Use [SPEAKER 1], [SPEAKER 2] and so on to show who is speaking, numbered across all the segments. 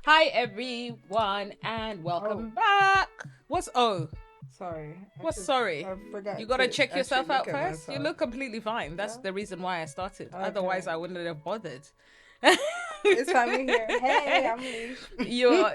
[SPEAKER 1] Hi everyone and welcome
[SPEAKER 2] Oh,
[SPEAKER 1] back.
[SPEAKER 2] sorry.
[SPEAKER 1] What's sorry?
[SPEAKER 2] I forgot
[SPEAKER 1] You gotta
[SPEAKER 2] to
[SPEAKER 1] check
[SPEAKER 2] actually
[SPEAKER 1] yourself
[SPEAKER 2] look
[SPEAKER 1] out
[SPEAKER 2] at
[SPEAKER 1] first. You
[SPEAKER 2] myself.
[SPEAKER 1] look completely fine. That's
[SPEAKER 2] Yeah.
[SPEAKER 1] the reason why I started. Otherwise
[SPEAKER 2] Okay.
[SPEAKER 1] I wouldn't have bothered.
[SPEAKER 2] It's fine. We're here. Hey, I'm Lish.
[SPEAKER 1] you're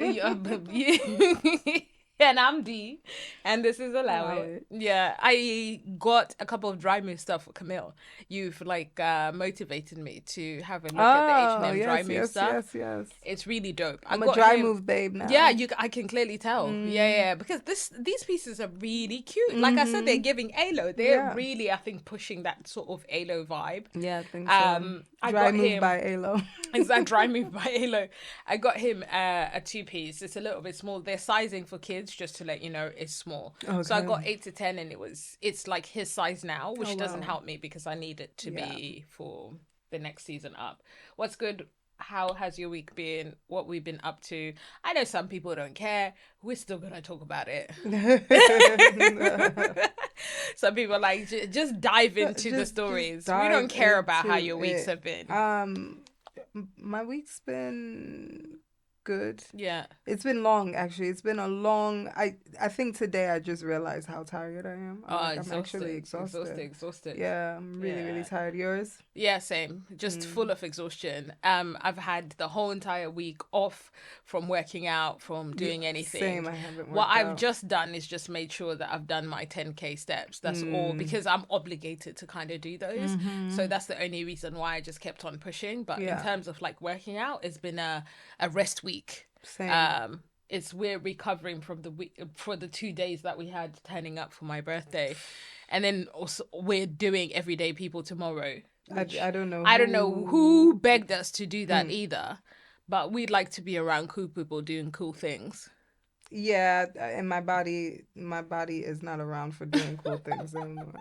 [SPEAKER 1] and I'm D, and this is Allow
[SPEAKER 2] Allow
[SPEAKER 1] It.
[SPEAKER 2] it.
[SPEAKER 1] Yeah, I got a couple of dry move stuff for Camille. You've motivated me to have a look at the
[SPEAKER 2] Oh,
[SPEAKER 1] H&M dry
[SPEAKER 2] yes,
[SPEAKER 1] move
[SPEAKER 2] yes,
[SPEAKER 1] stuff.
[SPEAKER 2] yes, yes.
[SPEAKER 1] It's really dope. I
[SPEAKER 2] I'm a
[SPEAKER 1] got
[SPEAKER 2] dry
[SPEAKER 1] him.
[SPEAKER 2] move babe
[SPEAKER 1] Yeah,
[SPEAKER 2] now.
[SPEAKER 1] I can clearly tell. Yeah,
[SPEAKER 2] Mm.
[SPEAKER 1] yeah, because these pieces are really cute. Like I said, they're
[SPEAKER 2] Mm-hmm.
[SPEAKER 1] giving ALO. They're
[SPEAKER 2] Yeah.
[SPEAKER 1] really, I think, pushing that sort of ALO vibe.
[SPEAKER 2] Yeah, I think so.
[SPEAKER 1] I
[SPEAKER 2] Dry
[SPEAKER 1] got
[SPEAKER 2] move
[SPEAKER 1] him.
[SPEAKER 2] by Alo.
[SPEAKER 1] It's that dry move by ALO. I got him a two piece. It's a little bit small. They're sizing for kids, just to let you know, it's small. So I
[SPEAKER 2] Okay.
[SPEAKER 1] got 8 to 10, and it's like his size now,
[SPEAKER 2] Oh,
[SPEAKER 1] which doesn't
[SPEAKER 2] wow.
[SPEAKER 1] help me because I need it to
[SPEAKER 2] Yeah.
[SPEAKER 1] be for the next season up. What's good? How has your week been? What we've been up to? I know some people don't care. We're still gonna talk about it. Some people are like, just dive into the
[SPEAKER 2] Just
[SPEAKER 1] stories. We don't
[SPEAKER 2] dive
[SPEAKER 1] care about how
[SPEAKER 2] into
[SPEAKER 1] your weeks
[SPEAKER 2] it.
[SPEAKER 1] have been.
[SPEAKER 2] My week's been good.
[SPEAKER 1] Yeah.
[SPEAKER 2] It's been long, actually. It's been a long. I think today I just realized how tired I am.
[SPEAKER 1] Oh,
[SPEAKER 2] I'm actually exhausted.
[SPEAKER 1] exhausted.
[SPEAKER 2] Yeah, I'm really, really
[SPEAKER 1] Yeah.
[SPEAKER 2] tired. Yours?
[SPEAKER 1] Yeah, same. Just full
[SPEAKER 2] Mm.
[SPEAKER 1] of exhaustion. I've had the whole entire week off from working out, from
[SPEAKER 2] Yeah,
[SPEAKER 1] doing anything.
[SPEAKER 2] same. I haven't
[SPEAKER 1] What
[SPEAKER 2] worked
[SPEAKER 1] I've
[SPEAKER 2] out.
[SPEAKER 1] just done is just made sure that I've done my 10K steps. That's all
[SPEAKER 2] Mm.
[SPEAKER 1] because I'm obligated to kind of do those. So
[SPEAKER 2] Mm-hmm.
[SPEAKER 1] that's the only reason why I just kept on pushing. But in
[SPEAKER 2] Yeah,
[SPEAKER 1] terms of like working out, it's been a rest week.
[SPEAKER 2] same.
[SPEAKER 1] Um, we're recovering from the week for the 2 days that we had turning up for my birthday, and then also we're doing everyday people tomorrow, which
[SPEAKER 2] I don't know
[SPEAKER 1] I don't know who
[SPEAKER 2] who.
[SPEAKER 1] begged us to do that
[SPEAKER 2] Mm.
[SPEAKER 1] either, but we'd like to be around cool people doing cool things.
[SPEAKER 2] Yeah, and my body is not around for doing cool things anymore.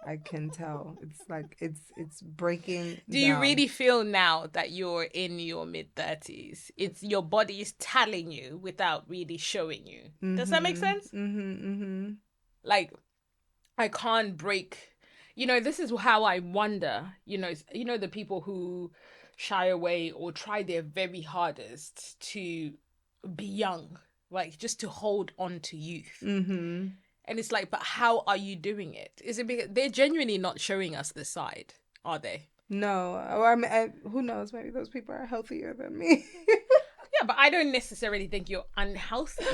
[SPEAKER 2] I can tell. It's like it's breaking
[SPEAKER 1] Do you
[SPEAKER 2] down.
[SPEAKER 1] really feel now that you're in your mid 30s? It's your body is telling you without really showing you. Does that make
[SPEAKER 2] Mhm.
[SPEAKER 1] sense?
[SPEAKER 2] Mhm. Mhm.
[SPEAKER 1] Like I can't break. This is how I wonder. The people who shy away or try their very hardest to be young, like just to hold on to youth.
[SPEAKER 2] Mhm.
[SPEAKER 1] And it's like, but how are you doing it? Is it because they're genuinely not showing us this side, are they?
[SPEAKER 2] No, or who knows? Maybe those people are healthier than me.
[SPEAKER 1] Yeah, but I don't necessarily think you're unhealthy.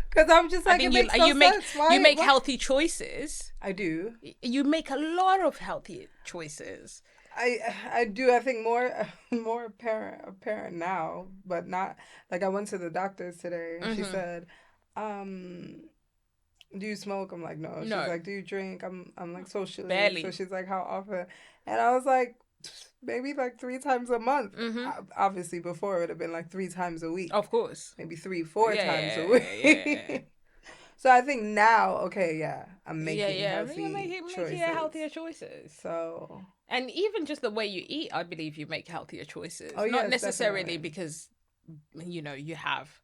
[SPEAKER 2] Because I'm just
[SPEAKER 1] I
[SPEAKER 2] like, it
[SPEAKER 1] think you
[SPEAKER 2] makes no
[SPEAKER 1] you make
[SPEAKER 2] sense. Why?
[SPEAKER 1] you make
[SPEAKER 2] Why?
[SPEAKER 1] healthy choices.
[SPEAKER 2] I do.
[SPEAKER 1] You make a lot of healthy choices.
[SPEAKER 2] I do. I think more apparent now, but not like I went to the doctor's today and she
[SPEAKER 1] Mm-hmm.
[SPEAKER 2] said, um, "Do you smoke?" I'm like, "No." She's
[SPEAKER 1] No,
[SPEAKER 2] like, "Do you drink?" I'm like, "Socially." So
[SPEAKER 1] barely.
[SPEAKER 2] she's like, "How often?" And I was like, maybe like 3 times a month.
[SPEAKER 1] Mm-hmm.
[SPEAKER 2] Obviously, before it would have been like 3 times a week,
[SPEAKER 1] Of course.
[SPEAKER 2] maybe three, four
[SPEAKER 1] Yeah,
[SPEAKER 2] times a
[SPEAKER 1] yeah, yeah,
[SPEAKER 2] week. So I think now, okay, yeah, I'm
[SPEAKER 1] yeah,
[SPEAKER 2] making
[SPEAKER 1] yeah. You're
[SPEAKER 2] healthy
[SPEAKER 1] making
[SPEAKER 2] choices.
[SPEAKER 1] healthier choices,
[SPEAKER 2] So,
[SPEAKER 1] and even just the way you eat, I believe you make healthier choices.
[SPEAKER 2] oh
[SPEAKER 1] Not
[SPEAKER 2] yes,
[SPEAKER 1] necessarily
[SPEAKER 2] definitely.
[SPEAKER 1] because you have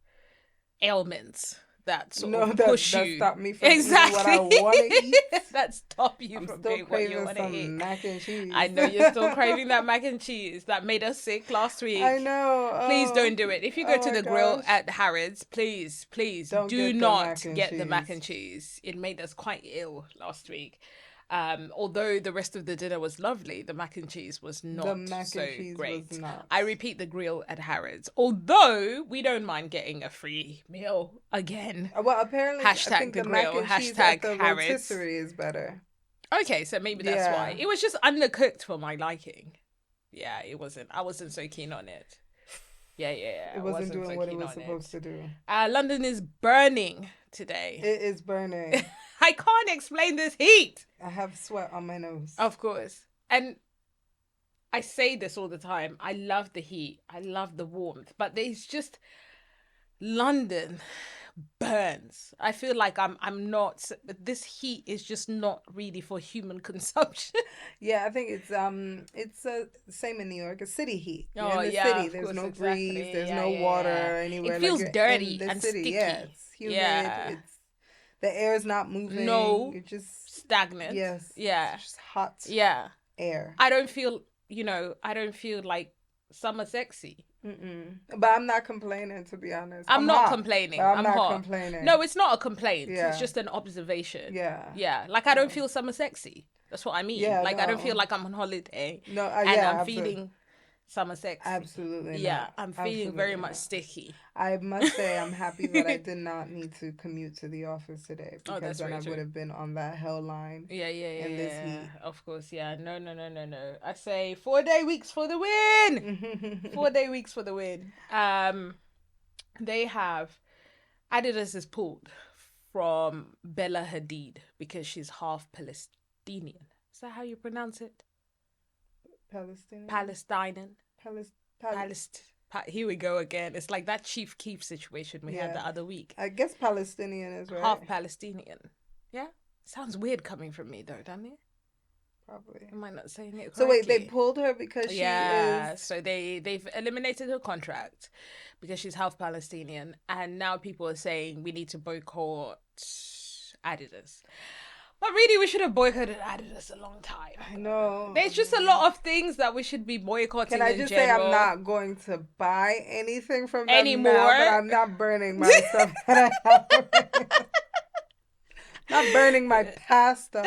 [SPEAKER 1] ailments that sort
[SPEAKER 2] No,
[SPEAKER 1] of
[SPEAKER 2] that
[SPEAKER 1] push
[SPEAKER 2] that
[SPEAKER 1] you
[SPEAKER 2] stopped me from eating what I
[SPEAKER 1] exactly
[SPEAKER 2] want to eat.
[SPEAKER 1] that stop you
[SPEAKER 2] I'm
[SPEAKER 1] from
[SPEAKER 2] still
[SPEAKER 1] doing what you
[SPEAKER 2] craving
[SPEAKER 1] want to
[SPEAKER 2] some
[SPEAKER 1] eat.
[SPEAKER 2] mac and
[SPEAKER 1] I
[SPEAKER 2] cheese.
[SPEAKER 1] know you're still craving that mac and cheese that made us sick last
[SPEAKER 2] I
[SPEAKER 1] week.
[SPEAKER 2] know.
[SPEAKER 1] Please
[SPEAKER 2] Oh,
[SPEAKER 1] don't do it. If you go
[SPEAKER 2] oh
[SPEAKER 1] to
[SPEAKER 2] my
[SPEAKER 1] the grill
[SPEAKER 2] gosh.
[SPEAKER 1] at Harrods, please
[SPEAKER 2] Don't
[SPEAKER 1] do
[SPEAKER 2] get the
[SPEAKER 1] not
[SPEAKER 2] mac and
[SPEAKER 1] get the mac
[SPEAKER 2] cheese.
[SPEAKER 1] and cheese. It made us quite ill last week. Although the rest of the dinner was lovely, the mac and cheese was
[SPEAKER 2] The
[SPEAKER 1] not
[SPEAKER 2] mac
[SPEAKER 1] so
[SPEAKER 2] and cheese was
[SPEAKER 1] great.
[SPEAKER 2] not.
[SPEAKER 1] I repeat, the grill at Harrods. Although we don't mind getting a free meal again.
[SPEAKER 2] Well, apparently, I
[SPEAKER 1] Hashtag
[SPEAKER 2] think
[SPEAKER 1] the
[SPEAKER 2] the mac
[SPEAKER 1] grill.
[SPEAKER 2] and cheese at
[SPEAKER 1] Hashtag
[SPEAKER 2] the
[SPEAKER 1] Harrods.
[SPEAKER 2] rotisserie is better.
[SPEAKER 1] Okay, so maybe that's why.
[SPEAKER 2] Yeah.
[SPEAKER 1] It was just undercooked for my liking. Yeah, it wasn't. I wasn't so keen on it. Yeah.
[SPEAKER 2] It
[SPEAKER 1] I
[SPEAKER 2] wasn't
[SPEAKER 1] wasn't
[SPEAKER 2] doing
[SPEAKER 1] so
[SPEAKER 2] what it
[SPEAKER 1] keen
[SPEAKER 2] was
[SPEAKER 1] on it.
[SPEAKER 2] supposed to do.
[SPEAKER 1] London is burning today.
[SPEAKER 2] It is burning.
[SPEAKER 1] I can't explain this heat.
[SPEAKER 2] I have sweat on my nose.
[SPEAKER 1] Of course. And I say this all the time. I love the heat. I love the warmth. But there's just London burns. I feel like I'm not this heat is just not really for human consumption.
[SPEAKER 2] Yeah, I think it's same in New York. It's city heat. You're
[SPEAKER 1] Oh
[SPEAKER 2] in the
[SPEAKER 1] yeah,
[SPEAKER 2] city.
[SPEAKER 1] of
[SPEAKER 2] There's
[SPEAKER 1] course,
[SPEAKER 2] no breeze.
[SPEAKER 1] exactly.
[SPEAKER 2] There's
[SPEAKER 1] Yeah,
[SPEAKER 2] no
[SPEAKER 1] yeah, yeah.
[SPEAKER 2] water
[SPEAKER 1] It
[SPEAKER 2] anywhere. Like
[SPEAKER 1] feels
[SPEAKER 2] you're in
[SPEAKER 1] dirty
[SPEAKER 2] the
[SPEAKER 1] and
[SPEAKER 2] city. Yeah,
[SPEAKER 1] sticky.
[SPEAKER 2] it's humid.
[SPEAKER 1] Yeah.
[SPEAKER 2] It's the air is not moving.
[SPEAKER 1] No,
[SPEAKER 2] You're just
[SPEAKER 1] stagnant.
[SPEAKER 2] yes.
[SPEAKER 1] Yeah.
[SPEAKER 2] It's just hot
[SPEAKER 1] Yeah.
[SPEAKER 2] air.
[SPEAKER 1] I don't feel like summer sexy.
[SPEAKER 2] But I'm not complaining, to be honest.
[SPEAKER 1] I'm
[SPEAKER 2] I'm
[SPEAKER 1] not
[SPEAKER 2] hot, but
[SPEAKER 1] complaining.
[SPEAKER 2] I'm
[SPEAKER 1] I'm
[SPEAKER 2] not
[SPEAKER 1] hot.
[SPEAKER 2] complaining.
[SPEAKER 1] No, it's not a complaint. It's
[SPEAKER 2] Yeah.
[SPEAKER 1] just an observation.
[SPEAKER 2] Yeah.
[SPEAKER 1] Yeah. Like, I don't feel summer sexy. That's what I mean.
[SPEAKER 2] Yeah,
[SPEAKER 1] Like, I don't feel
[SPEAKER 2] no.
[SPEAKER 1] like I'm on holiday
[SPEAKER 2] No,
[SPEAKER 1] and
[SPEAKER 2] yeah,
[SPEAKER 1] I'm
[SPEAKER 2] absolutely.
[SPEAKER 1] feeling summer sexy.
[SPEAKER 2] Absolutely
[SPEAKER 1] Yeah,
[SPEAKER 2] not.
[SPEAKER 1] I'm feeling very
[SPEAKER 2] Absolutely
[SPEAKER 1] much
[SPEAKER 2] not.
[SPEAKER 1] sticky.
[SPEAKER 2] I must say I'm happy that I did not need to commute to the office today,
[SPEAKER 1] Oh,
[SPEAKER 2] because
[SPEAKER 1] that's
[SPEAKER 2] then
[SPEAKER 1] very
[SPEAKER 2] I would
[SPEAKER 1] true.
[SPEAKER 2] have been on that hell line
[SPEAKER 1] Yeah, yeah, yeah,
[SPEAKER 2] in this
[SPEAKER 1] yeah.
[SPEAKER 2] heat.
[SPEAKER 1] Of course, yeah. No, no, no, no, no. I say 4 day weeks for the win. 4 day weeks for the win. They have Adidas is pulled from Bella Hadid because she's half Palestinian. Is that how you pronounce it?
[SPEAKER 2] Palestinian?
[SPEAKER 1] Palestinian.
[SPEAKER 2] Palis-
[SPEAKER 1] Here we go again. It's like that Chief Keef situation we had
[SPEAKER 2] Yeah.
[SPEAKER 1] the other week.
[SPEAKER 2] I guess Palestinian is right.
[SPEAKER 1] Half Palestinian. Yeah? Sounds weird coming from me though, doesn't it?
[SPEAKER 2] Probably.
[SPEAKER 1] Am I not saying it correctly?
[SPEAKER 2] So wait, they pulled her because she is.
[SPEAKER 1] So they've eliminated her contract because she's half Palestinian, and now people are saying we need to boycott Adidas. But really, we should have boycotted Adidas a long time.
[SPEAKER 2] I know.
[SPEAKER 1] There's just a lot of things that we should be boycotting.
[SPEAKER 2] Can I
[SPEAKER 1] in
[SPEAKER 2] just
[SPEAKER 1] general.
[SPEAKER 2] say I'm not going to buy anything from them
[SPEAKER 1] Anymore?
[SPEAKER 2] now, but I'm not burning my stuff that I have. Not burning my past stuff,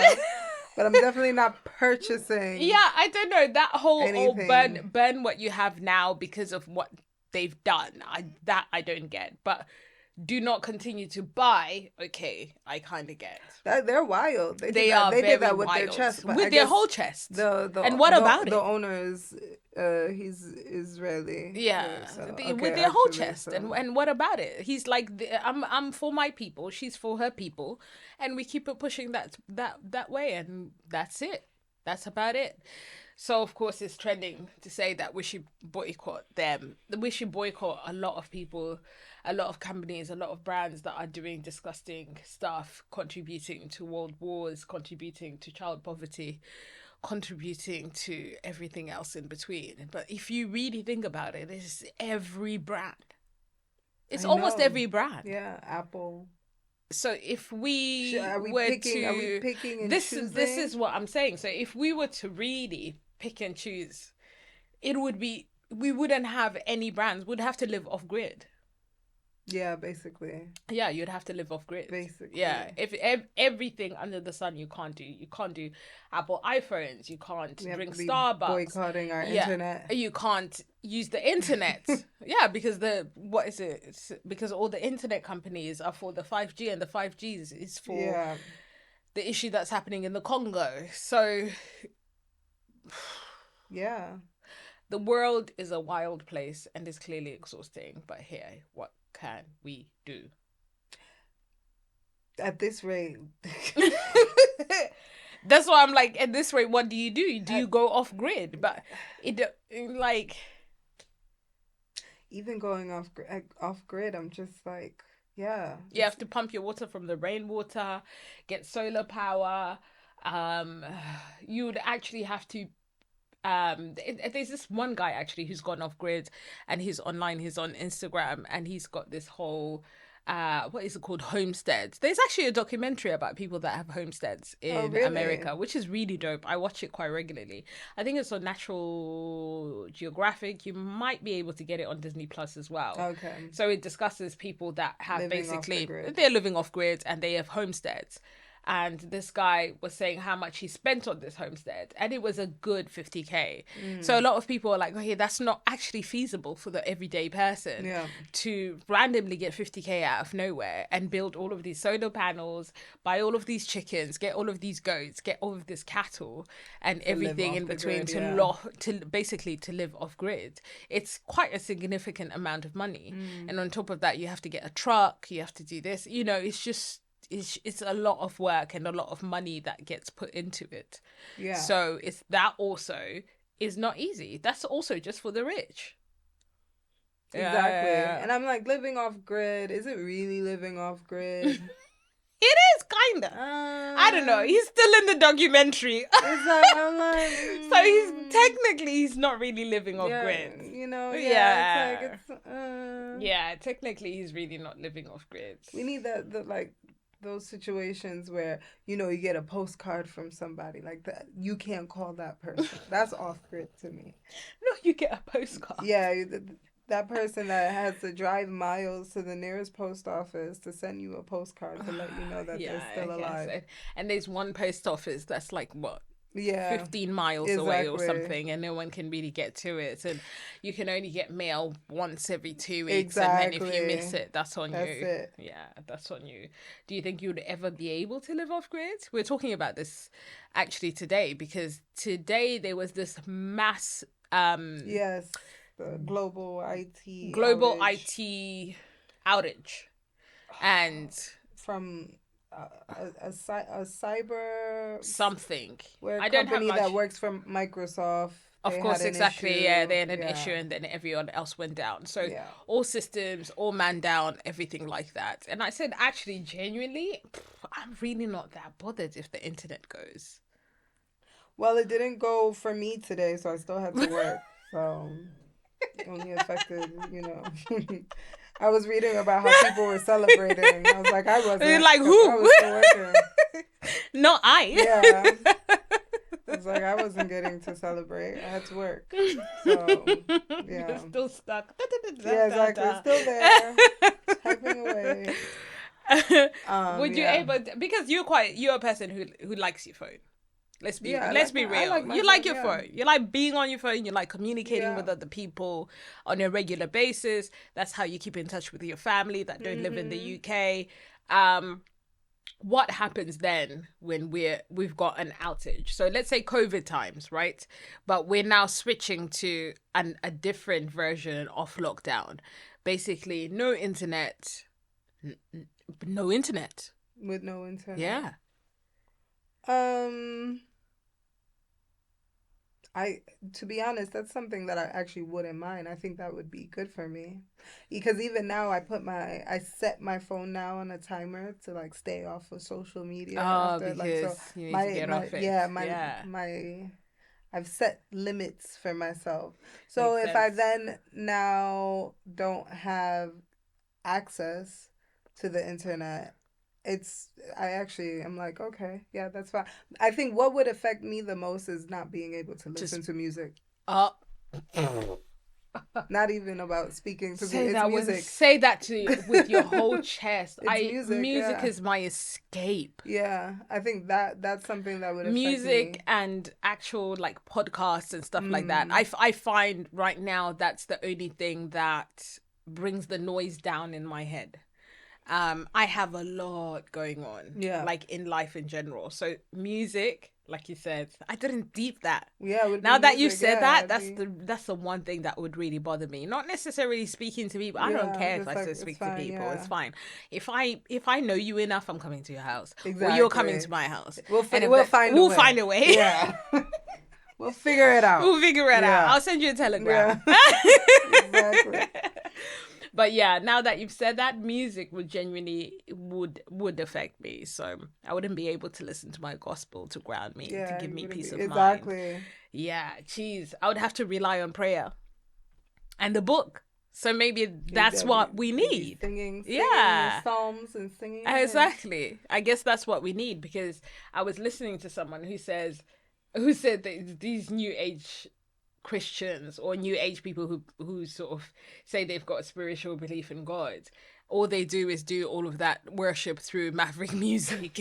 [SPEAKER 2] but I'm definitely not purchasing.
[SPEAKER 1] Yeah, I don't know that whole
[SPEAKER 2] anything.
[SPEAKER 1] burn what you have now because of what they've done. I don't get, but do not continue to buy. Okay, I kind of get.
[SPEAKER 2] They're wild.
[SPEAKER 1] They
[SPEAKER 2] did
[SPEAKER 1] are
[SPEAKER 2] that. They
[SPEAKER 1] very
[SPEAKER 2] did that with
[SPEAKER 1] wild.
[SPEAKER 2] their chest, but
[SPEAKER 1] with
[SPEAKER 2] I
[SPEAKER 1] their
[SPEAKER 2] guess
[SPEAKER 1] whole chest.
[SPEAKER 2] The
[SPEAKER 1] and what about
[SPEAKER 2] the
[SPEAKER 1] it?
[SPEAKER 2] owner is he's Israeli.
[SPEAKER 1] Yeah,
[SPEAKER 2] so,
[SPEAKER 1] with their whole chest. And what about it? He's like, I'm for my people. She's for her people, and we keep it pushing that way, and that's it. That's about it. So of course it's trending to say that we should boycott them. We should boycott a lot of people, a lot of companies, a lot of brands that are doing disgusting stuff, contributing to world wars, contributing to child poverty, contributing to everything else in between. But if you really think about it, it's every brand. It's almost every brand.
[SPEAKER 2] Yeah, Apple.
[SPEAKER 1] So if we
[SPEAKER 2] are we
[SPEAKER 1] were
[SPEAKER 2] picking,
[SPEAKER 1] to
[SPEAKER 2] are we picking and
[SPEAKER 1] this
[SPEAKER 2] choosing?
[SPEAKER 1] this is what I'm saying. So if we were to really pick and choose, it would be we wouldn't have any brands. We'd have to live off grid.
[SPEAKER 2] Yeah, basically.
[SPEAKER 1] Yeah, you'd have to live off grid.
[SPEAKER 2] Basically.
[SPEAKER 1] Yeah, if everything under the sun you can't do. You can't do Apple iPhones. You can't drink Starbucks.
[SPEAKER 2] Boycotting our internet.
[SPEAKER 1] You can't use the internet. Yeah, because because all the internet companies are for the 5G, and the 5G is for the issue that's happening in the Congo. So
[SPEAKER 2] yeah,
[SPEAKER 1] the world is a wild place and is clearly exhausting. But here, what can we do?
[SPEAKER 2] At this rate.
[SPEAKER 1] That's why I'm like, at this rate, what do? Do you go off grid? But like,
[SPEAKER 2] even going off grid, I'm just like, yeah.
[SPEAKER 1] You have to pump your water from the rainwater, get solar power. You would actually have to. There's this one guy actually who's gone off grid, and he's online. He's on Instagram, and he's got this whole what is it called, homesteads. There's actually a documentary about people that have homesteads in America, which is really dope. I watch it quite regularly. I think it's on Natural Geographic. You might be able to get it on Disney Plus as well.
[SPEAKER 2] Okay.
[SPEAKER 1] So it discusses people that have
[SPEAKER 2] they're
[SPEAKER 1] living off grid and they have homesteads. And this guy was saying how much he spent on this homestead, and it was a good 50K. So a lot of people are like, okay, that's not actually feasible for the everyday person to randomly get 50K out of nowhere and build all of these solar panels, buy all of these chickens, get all of these goats, get all of this cattle and everything in between to basically to live off grid. It's quite a significant amount of money. And on top of that, you have to get a truck, you have to do this, it's just, it's a lot of work and a lot of money that gets put into it. Yeah. So it's that also is not easy. That's also just for the rich.
[SPEAKER 2] Exactly. And I'm like, living off grid, is it really living off grid?
[SPEAKER 1] It is kinda. I don't know. He's still in the documentary.
[SPEAKER 2] I'm like,
[SPEAKER 1] so he's not really living off grid. Technically he's really not living off grid.
[SPEAKER 2] We need those situations where you get a postcard from somebody like that. You can't call that person. That's off grid to me.
[SPEAKER 1] No, you get a postcard.
[SPEAKER 2] Yeah, that person that has to drive miles to the nearest post office to send you a postcard to let you know that
[SPEAKER 1] Yeah,
[SPEAKER 2] they're still
[SPEAKER 1] I guess.
[SPEAKER 2] alive.
[SPEAKER 1] And there's one post office that's like what,
[SPEAKER 2] Yeah,
[SPEAKER 1] 15 miles away or
[SPEAKER 2] exactly.
[SPEAKER 1] something, and no one can really get to it, and you can only get mail once every 2 weeks, and then if you miss
[SPEAKER 2] Exactly.
[SPEAKER 1] it, that's on
[SPEAKER 2] That's
[SPEAKER 1] you.
[SPEAKER 2] it.
[SPEAKER 1] Yeah, that's on you. Do you think you'd ever be able to live off grid? We're talking about this actually today, because today there was this mass
[SPEAKER 2] Yes, the global IT
[SPEAKER 1] global
[SPEAKER 2] outage
[SPEAKER 1] IT outage, and
[SPEAKER 2] from a cyber
[SPEAKER 1] something,
[SPEAKER 2] where
[SPEAKER 1] I don't have
[SPEAKER 2] company that
[SPEAKER 1] much.
[SPEAKER 2] works for Microsoft.
[SPEAKER 1] Of
[SPEAKER 2] They
[SPEAKER 1] course,
[SPEAKER 2] had an
[SPEAKER 1] exactly. Yeah,
[SPEAKER 2] issue.
[SPEAKER 1] they had an issue,
[SPEAKER 2] Yeah,
[SPEAKER 1] and then everyone else went down. So
[SPEAKER 2] yeah.
[SPEAKER 1] all systems, all man down, everything like that. And I said, actually, genuinely, I'm really not that bothered if the internet goes.
[SPEAKER 2] Well, it didn't go for me today, so I still had to work. So it only affected, I was reading about how people were celebrating. I was like, I wasn't,
[SPEAKER 1] Like
[SPEAKER 2] because I
[SPEAKER 1] who?
[SPEAKER 2] was still working.
[SPEAKER 1] Not I.
[SPEAKER 2] Yeah. I was like, I wasn't getting to celebrate. I had to work. So,
[SPEAKER 1] You're
[SPEAKER 2] yeah.
[SPEAKER 1] still stuck.
[SPEAKER 2] Yeah, exactly. It's still there. Typing away.
[SPEAKER 1] Would you
[SPEAKER 2] Yeah.
[SPEAKER 1] because you're a person who likes your phone.
[SPEAKER 2] Yeah,
[SPEAKER 1] Let's be
[SPEAKER 2] I
[SPEAKER 1] real.
[SPEAKER 2] like my
[SPEAKER 1] You like
[SPEAKER 2] phone,
[SPEAKER 1] your
[SPEAKER 2] yeah.
[SPEAKER 1] phone. You like being on your phone. You like communicating
[SPEAKER 2] Yeah.
[SPEAKER 1] with other people on a regular basis. That's how you keep in touch with your family that don't live in the UK. What happens then when we've got an outage? So let's say COVID times, right? But we're now switching to a different version of lockdown. Basically, no internet. No internet.
[SPEAKER 2] With no internet.
[SPEAKER 1] Yeah.
[SPEAKER 2] To be honest, that's something that I actually wouldn't mind. I think that would be good for me. Because even now I set my phone now on a timer to like stay off of social media
[SPEAKER 1] Oh,
[SPEAKER 2] after, like, so
[SPEAKER 1] because you need to get off it.
[SPEAKER 2] yeah,
[SPEAKER 1] Yeah.
[SPEAKER 2] my I've set limits for myself. So
[SPEAKER 1] Makes
[SPEAKER 2] if I
[SPEAKER 1] sense.
[SPEAKER 2] then now don't have access to the internet, I'm like, okay, yeah, that's fine. I think what would affect me the most is not being able to listen
[SPEAKER 1] Just
[SPEAKER 2] to music.
[SPEAKER 1] uh
[SPEAKER 2] Not even about speaking to
[SPEAKER 1] say
[SPEAKER 2] It's
[SPEAKER 1] that
[SPEAKER 2] music.
[SPEAKER 1] say that with your whole chest.
[SPEAKER 2] It's
[SPEAKER 1] Music
[SPEAKER 2] yeah.
[SPEAKER 1] is my escape.
[SPEAKER 2] Yeah, I think that's something that would affect
[SPEAKER 1] Music
[SPEAKER 2] me.
[SPEAKER 1] and actual like podcasts and stuff like that.
[SPEAKER 2] Mm.
[SPEAKER 1] I find right now that's the only thing that brings the noise down in my head. I have a lot going on,
[SPEAKER 2] Yeah.
[SPEAKER 1] like in life in general. So music, like you said, I didn't deep that.
[SPEAKER 2] Yeah, it would
[SPEAKER 1] Now
[SPEAKER 2] be
[SPEAKER 1] that you
[SPEAKER 2] music,
[SPEAKER 1] said
[SPEAKER 2] yeah,
[SPEAKER 1] that, that's the one thing that would really bother me. Not necessarily speaking to people. I don't
[SPEAKER 2] yeah,
[SPEAKER 1] care if
[SPEAKER 2] just
[SPEAKER 1] I
[SPEAKER 2] like,
[SPEAKER 1] still
[SPEAKER 2] it's
[SPEAKER 1] speak to
[SPEAKER 2] fine,
[SPEAKER 1] people.
[SPEAKER 2] yeah.
[SPEAKER 1] It's fine. If I know you enough, I'm coming to your house, or you're coming
[SPEAKER 2] Exactly.
[SPEAKER 1] to my house.
[SPEAKER 2] We'll
[SPEAKER 1] And if
[SPEAKER 2] we'll
[SPEAKER 1] that-
[SPEAKER 2] find a
[SPEAKER 1] we'll
[SPEAKER 2] way.
[SPEAKER 1] find a way.
[SPEAKER 2] Yeah. We'll figure it out.
[SPEAKER 1] We'll figure it out.
[SPEAKER 2] Yeah.
[SPEAKER 1] I'll send you a telegram.
[SPEAKER 2] Yeah. Exactly.
[SPEAKER 1] But yeah, now that you've said that, music would affect me. So I wouldn't be able to listen to my gospel to ground me,
[SPEAKER 2] Yeah,
[SPEAKER 1] to give
[SPEAKER 2] you
[SPEAKER 1] me
[SPEAKER 2] wouldn't
[SPEAKER 1] peace
[SPEAKER 2] be-
[SPEAKER 1] of mind.
[SPEAKER 2] Exactly.
[SPEAKER 1] Yeah, geez, I would have to rely on prayer and the book. So maybe that's what we
[SPEAKER 2] You'd be
[SPEAKER 1] need.
[SPEAKER 2] singing
[SPEAKER 1] Yeah.
[SPEAKER 2] your psalms and singing your hymns.
[SPEAKER 1] Exactly. I guess that's what we need, because I was listening to someone who said that these new age Christians or new age people who sort of say they've got a spiritual belief in God, all they do is do all of that worship through Maverick Music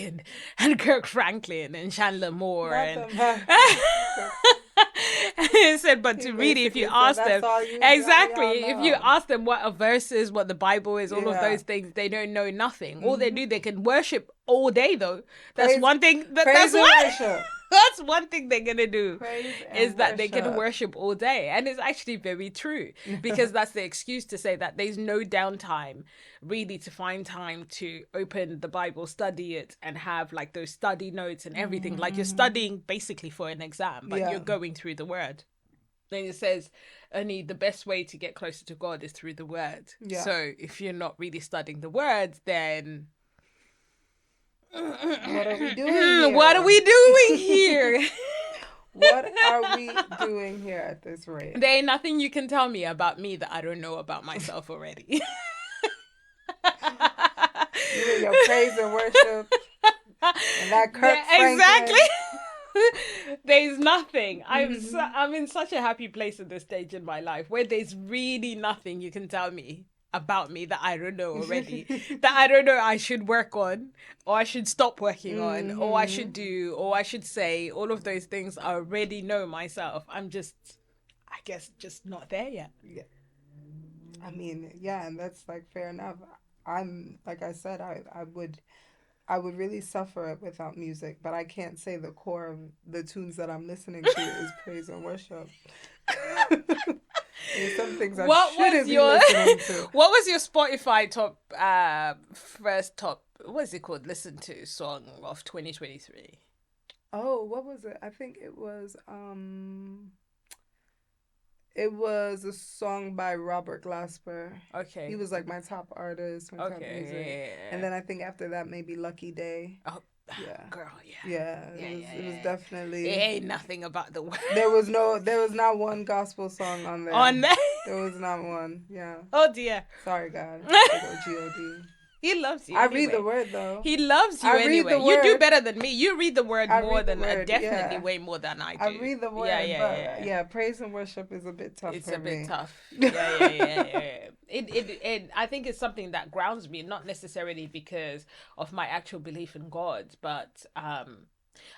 [SPEAKER 1] and Kirk Franklin and Chandler Moore
[SPEAKER 2] Not
[SPEAKER 1] and
[SPEAKER 2] them.
[SPEAKER 1] he said, but to
[SPEAKER 2] He
[SPEAKER 1] really, if
[SPEAKER 2] basically
[SPEAKER 1] you
[SPEAKER 2] said,
[SPEAKER 1] ask
[SPEAKER 2] "That's
[SPEAKER 1] them,
[SPEAKER 2] all you-
[SPEAKER 1] exactly,
[SPEAKER 2] all y'all
[SPEAKER 1] if you
[SPEAKER 2] know."
[SPEAKER 1] ask them what a verse is, what the Bible is, all of
[SPEAKER 2] Yeah.
[SPEAKER 1] those things, they don't know nothing. All they do, they can worship all day though. That's
[SPEAKER 2] Praise-
[SPEAKER 1] one thing. That's
[SPEAKER 2] Praise and
[SPEAKER 1] what.
[SPEAKER 2] worship.
[SPEAKER 1] That's one thing they're gonna do.
[SPEAKER 2] Praise and
[SPEAKER 1] Is that they can
[SPEAKER 2] worship.
[SPEAKER 1] worship all day, and it's actually very true, because that's the excuse to say that there's no downtime, really, to find time to open the Bible, study it, and have like those study notes and everything. Like you're studying basically for an exam, but
[SPEAKER 2] Yeah.
[SPEAKER 1] you're going through the Word. Then it says only the best way to get closer to God is through the Word.
[SPEAKER 2] Yeah.
[SPEAKER 1] So if you're not really studying the Word, then
[SPEAKER 2] What are we doing here?
[SPEAKER 1] what are we doing here?
[SPEAKER 2] What are we doing here at this rate?
[SPEAKER 1] There ain't nothing you can tell me about me that I don't know about myself already.
[SPEAKER 2] You and your praise and worship and that Kirk Franklin.
[SPEAKER 1] Exactly. There's nothing.
[SPEAKER 2] Mhm.
[SPEAKER 1] I'm in such a happy place at this stage in my life where there's really nothing you can tell me about me that I don't know already. That I don't know I should work on, or I should stop working on, or I should
[SPEAKER 2] Mhm.
[SPEAKER 1] do, or I should say. All of those things I already know myself. I'm just, I guess, just not there yet.
[SPEAKER 2] Yeah. I mean, yeah, and that's like fair enough. I'm like I said, I would really suffer it without music, but I can't say the core of the tunes that I'm listening to is praise and worship. There's some things I
[SPEAKER 1] What was
[SPEAKER 2] shouldn't be
[SPEAKER 1] your
[SPEAKER 2] listening to.
[SPEAKER 1] what was your Spotify top first top what is it called listen to song of 2023?
[SPEAKER 2] Oh, what was it? I think it was a song by Robert Glasper. He
[SPEAKER 1] Okay.
[SPEAKER 2] was like my top artist, my top music. And
[SPEAKER 1] Okay.
[SPEAKER 2] then I think after that maybe Lucky Day.
[SPEAKER 1] Oh,
[SPEAKER 2] Yeah.
[SPEAKER 1] girl, yeah.
[SPEAKER 2] Yeah,
[SPEAKER 1] Yeah, yeah,
[SPEAKER 2] it was
[SPEAKER 1] yeah. It
[SPEAKER 2] definitely
[SPEAKER 1] ain't nothing about the word
[SPEAKER 2] there was not one gospel song on
[SPEAKER 1] on
[SPEAKER 2] there.
[SPEAKER 1] that.
[SPEAKER 2] There was not one. Yeah.
[SPEAKER 1] Oh dear.
[SPEAKER 2] Sorry, God. Big old God.
[SPEAKER 1] He loves you
[SPEAKER 2] I read the
[SPEAKER 1] anyway.
[SPEAKER 2] word though.
[SPEAKER 1] He loves you
[SPEAKER 2] I read
[SPEAKER 1] anyway.
[SPEAKER 2] the
[SPEAKER 1] You do
[SPEAKER 2] word.
[SPEAKER 1] better than me. You read the word
[SPEAKER 2] I
[SPEAKER 1] more
[SPEAKER 2] read the
[SPEAKER 1] than
[SPEAKER 2] word.
[SPEAKER 1] definitely
[SPEAKER 2] Yeah.
[SPEAKER 1] way more than I
[SPEAKER 2] I
[SPEAKER 1] do.
[SPEAKER 2] read the
[SPEAKER 1] Yeah,
[SPEAKER 2] word,
[SPEAKER 1] yeah,
[SPEAKER 2] but
[SPEAKER 1] yeah.
[SPEAKER 2] yeah, praise and worship is a bit tough
[SPEAKER 1] It's
[SPEAKER 2] for
[SPEAKER 1] a bit
[SPEAKER 2] me.
[SPEAKER 1] tough. Yeah, yeah, yeah, yeah. It I think it's something that grounds me, not necessarily because of my actual belief in God, but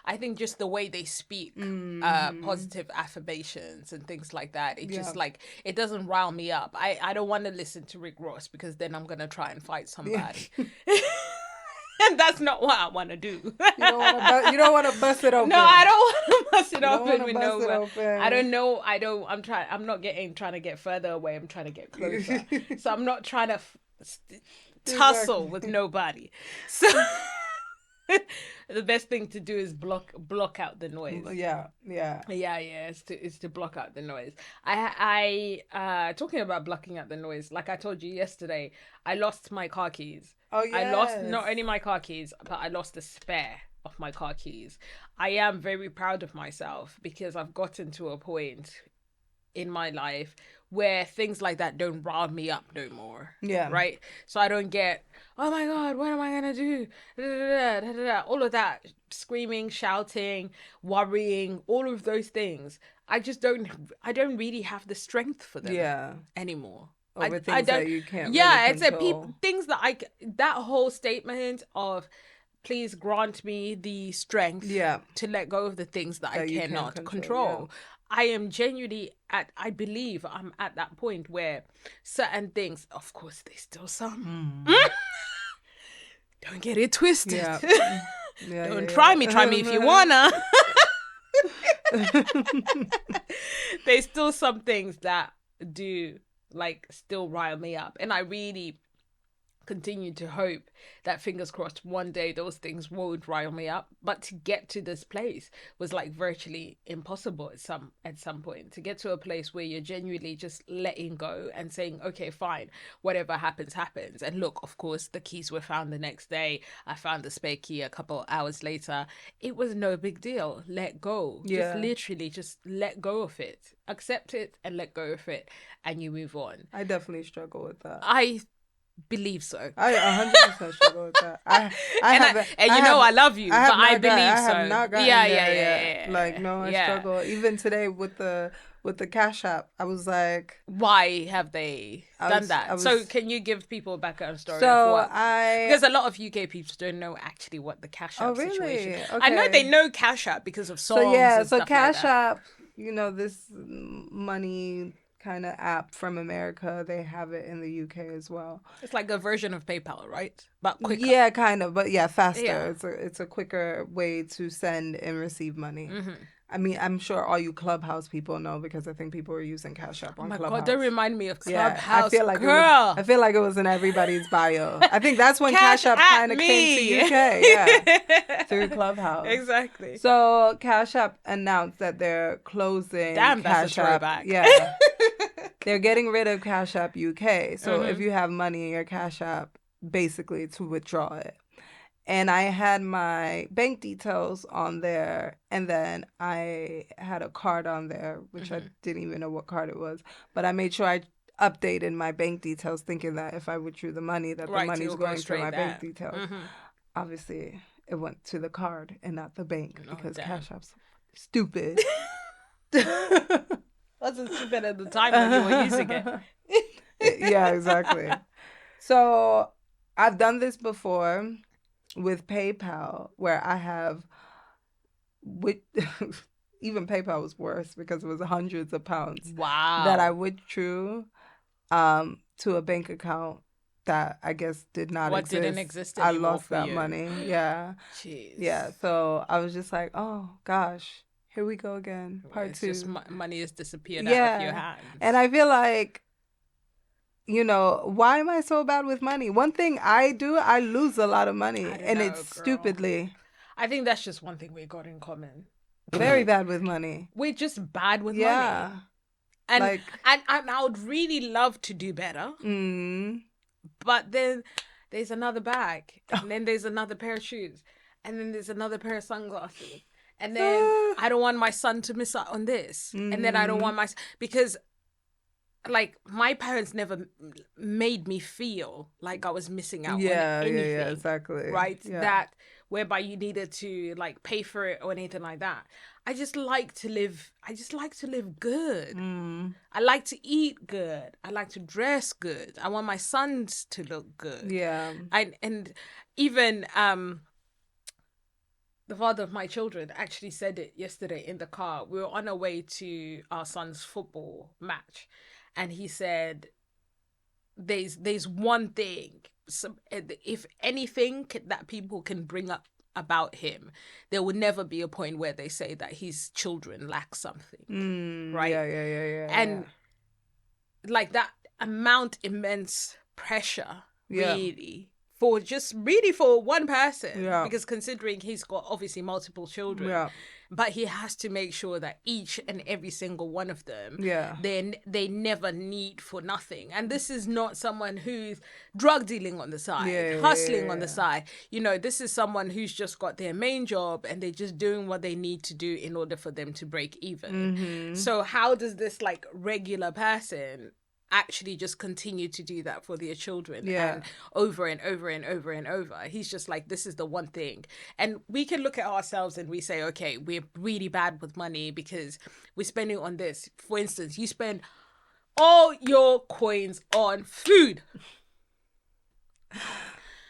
[SPEAKER 1] I think just the way they speak
[SPEAKER 2] Hmm.
[SPEAKER 1] positive affirmations and things like that. It
[SPEAKER 2] Yeah.
[SPEAKER 1] just like it doesn't rile me up. I don't want to listen to Rick Ross because then I'm gonna try and fight
[SPEAKER 2] Yeah.
[SPEAKER 1] somebody. And that's not what I want to do.
[SPEAKER 2] You don't want to bust it
[SPEAKER 1] No, I
[SPEAKER 2] open.
[SPEAKER 1] don't want to bust it
[SPEAKER 2] You don't want
[SPEAKER 1] open
[SPEAKER 2] to
[SPEAKER 1] with
[SPEAKER 2] bust it
[SPEAKER 1] no. I
[SPEAKER 2] open.
[SPEAKER 1] don't know. I don't. I'm not trying to get further away. I'm trying to get closer. So I'm not trying to tussle with
[SPEAKER 2] Exactly.
[SPEAKER 1] nobody. So the best thing to do is block out the noise.
[SPEAKER 2] Yeah, yeah.
[SPEAKER 1] Yeah, yeah, it's to block out the noise. I talking about blocking out the noise, like I told you yesterday, I lost my car keys.
[SPEAKER 2] Oh
[SPEAKER 1] I lost
[SPEAKER 2] yes.
[SPEAKER 1] not only my car keys, but I lost a spare of my car keys. I am very proud of myself because I've gotten to a point in my life where things like that don't rile me up no more.
[SPEAKER 2] Yeah.
[SPEAKER 1] Right? So I don't get, oh my God, what am I going to do? Da, da, da, da, da, da. All of that screaming, shouting, worrying, all of those things. I don't really have the strength for them
[SPEAKER 2] Yeah.
[SPEAKER 1] anymore.
[SPEAKER 2] Over
[SPEAKER 1] I
[SPEAKER 2] things
[SPEAKER 1] don't,
[SPEAKER 2] that you can't really
[SPEAKER 1] yeah, it's a
[SPEAKER 2] control.
[SPEAKER 1] things that that whole statement of, please grant me the strength
[SPEAKER 2] Yeah.
[SPEAKER 1] to let go of the things that I
[SPEAKER 2] That you can't
[SPEAKER 1] cannot
[SPEAKER 2] control. Yeah.
[SPEAKER 1] control. I am genuinely I believe I'm at that point where certain things, of course, there's still some.
[SPEAKER 2] Mm.
[SPEAKER 1] Don't get it twisted.
[SPEAKER 2] Yeah. Yeah,
[SPEAKER 1] Don't
[SPEAKER 2] yeah,
[SPEAKER 1] try me if you
[SPEAKER 2] yeah.
[SPEAKER 1] wanna. There's still some things that do like still rile me up. And I really continue to hope that, fingers crossed, one day those things won't rile me up. But to get to this place was like virtually impossible at some point. To get to a place where you're genuinely just letting go and saying, okay, fine, whatever happens happens. And look, of course, the keys were found the next day. I found the spare key a couple hours later. It was no big deal. Let go. Just
[SPEAKER 2] Yeah.
[SPEAKER 1] literally just let go of it. Accept it and let go of it, and you move on.
[SPEAKER 2] I definitely struggle with that.
[SPEAKER 1] I believe so.
[SPEAKER 2] I 100% struggle with that. I
[SPEAKER 1] and
[SPEAKER 2] haven't.
[SPEAKER 1] and you know I love you,
[SPEAKER 2] I have
[SPEAKER 1] but I
[SPEAKER 2] not
[SPEAKER 1] believe
[SPEAKER 2] I
[SPEAKER 1] so.
[SPEAKER 2] have not gotten
[SPEAKER 1] Yeah,
[SPEAKER 2] there
[SPEAKER 1] yeah,
[SPEAKER 2] yet.
[SPEAKER 1] yeah,
[SPEAKER 2] Like no, I
[SPEAKER 1] yeah.
[SPEAKER 2] struggle. Even today with the Cash App, I was like,
[SPEAKER 1] Why have they done that? So can you give people a background story of what? Because a lot of UK people don't know actually what the Cash App situation.
[SPEAKER 2] really?
[SPEAKER 1] I know they
[SPEAKER 2] Okay.
[SPEAKER 1] know Cash App because of songs
[SPEAKER 2] So yeah,
[SPEAKER 1] and
[SPEAKER 2] so
[SPEAKER 1] stuff
[SPEAKER 2] Cash
[SPEAKER 1] like that.
[SPEAKER 2] App, this money kind of app from America, they have it in the UK as well.
[SPEAKER 1] It's like a version of PayPal, right? But quicker.
[SPEAKER 2] Yeah, kind of, but yeah, faster.
[SPEAKER 1] Yeah.
[SPEAKER 2] It's a quicker way to send and receive money.
[SPEAKER 1] Mm-hmm.
[SPEAKER 2] I mean, I'm sure all you Clubhouse people know because I think people are using Cash App
[SPEAKER 1] Oh
[SPEAKER 2] on
[SPEAKER 1] my
[SPEAKER 2] Clubhouse.
[SPEAKER 1] God, don't remind me of
[SPEAKER 2] Yeah,
[SPEAKER 1] Clubhouse, girl.
[SPEAKER 2] I feel like it was in everybody's bio. I think that's when
[SPEAKER 1] Cash
[SPEAKER 2] Cash App
[SPEAKER 1] at
[SPEAKER 2] kind of came to
[SPEAKER 1] me.
[SPEAKER 2] UK, yeah, through Clubhouse.
[SPEAKER 1] Exactly.
[SPEAKER 2] So Cash App announced that they're closing
[SPEAKER 1] Damn, that's
[SPEAKER 2] Cash
[SPEAKER 1] a
[SPEAKER 2] App.
[SPEAKER 1] throwback.
[SPEAKER 2] Yeah, they're getting rid of Cash App UK. So if
[SPEAKER 1] Mm-hmm.
[SPEAKER 2] you have money in your Cash App, basically to withdraw it. And I had my bank details on there, and then I had a card on there, which I
[SPEAKER 1] Mm-hmm.
[SPEAKER 2] didn't even know what card it was. But I made sure I updated my bank details, thinking that if I withdrew the money, that the
[SPEAKER 1] Right,
[SPEAKER 2] money's
[SPEAKER 1] you'll go
[SPEAKER 2] going to my
[SPEAKER 1] straight
[SPEAKER 2] bank
[SPEAKER 1] there.
[SPEAKER 2] details.
[SPEAKER 1] Mm-hmm.
[SPEAKER 2] Obviously, it went to the card and not the bank
[SPEAKER 1] Oh,
[SPEAKER 2] because
[SPEAKER 1] damn.
[SPEAKER 2] Cash App's stupid.
[SPEAKER 1] Wasn't stupid at the time when you were using it.
[SPEAKER 2] Yeah, exactly. So I've done this before with PayPal, where I have, with even PayPal was worse because it was hundreds of pounds that I
[SPEAKER 1] Wow.
[SPEAKER 2] withdrew to a bank account that I guess did not
[SPEAKER 1] What didn't
[SPEAKER 2] exist.
[SPEAKER 1] exist
[SPEAKER 2] I
[SPEAKER 1] anymore
[SPEAKER 2] lost
[SPEAKER 1] for
[SPEAKER 2] that
[SPEAKER 1] you.
[SPEAKER 2] money. Yeah. Yeah.
[SPEAKER 1] Jeez.
[SPEAKER 2] So I was just like, oh gosh, here we go again. Part
[SPEAKER 1] It's just
[SPEAKER 2] two.
[SPEAKER 1] money has disappeared out of your
[SPEAKER 2] Yeah. And
[SPEAKER 1] hands.
[SPEAKER 2] I feel like, why am I so bad with money? One thing I do, I lose a lot of
[SPEAKER 1] I
[SPEAKER 2] money,
[SPEAKER 1] don't
[SPEAKER 2] and it's
[SPEAKER 1] know, girl.
[SPEAKER 2] stupidly.
[SPEAKER 1] I think that's just one thing we got in common.
[SPEAKER 2] Very bad with money.
[SPEAKER 1] We're just bad with money.
[SPEAKER 2] Yeah.
[SPEAKER 1] And
[SPEAKER 2] Like,
[SPEAKER 1] and I would really love to do better,
[SPEAKER 2] mm.
[SPEAKER 1] but then there's another bag, and then there's another pair of shoes, and then there's another pair of sunglasses, and then I don't want my son to miss out on this, and then I don't want because like my parents never made me feel like I was missing out on
[SPEAKER 2] Yeah,
[SPEAKER 1] anything,
[SPEAKER 2] exactly.
[SPEAKER 1] right?
[SPEAKER 2] Yeah.
[SPEAKER 1] That whereby you needed to like pay for it or anything like that. I just like to live good. I like to eat good. I like to dress good. I want my sons to look good.
[SPEAKER 2] Yeah.
[SPEAKER 1] And even the father of my children actually said it yesterday in the car. We were on our way to our son's football match, and he said, "There's one thing. If anything that people can bring up about him, there will never be a point where they say that his children lack something, right?
[SPEAKER 2] Yeah.
[SPEAKER 1] And like that amount immense pressure,
[SPEAKER 2] Yeah.
[SPEAKER 1] really for one person,
[SPEAKER 2] Yeah.
[SPEAKER 1] because considering he's got obviously multiple children,
[SPEAKER 2] Yeah.
[SPEAKER 1] but he has to make sure that each and every single one of them,
[SPEAKER 2] Yeah.
[SPEAKER 1] they never need for nothing. And this is not someone who's drug dealing on the side, hustling on the side. This is someone who's just got their main job and they're just doing what they need to do in order for them to break even. So how does this like regular person actually just continue to do that for their children, and over and over and over and over? He's just like, this is the one thing. And we can look at ourselves and we say, okay, we're really bad with money because we're spending on this. For instance, you spend all your coins on food.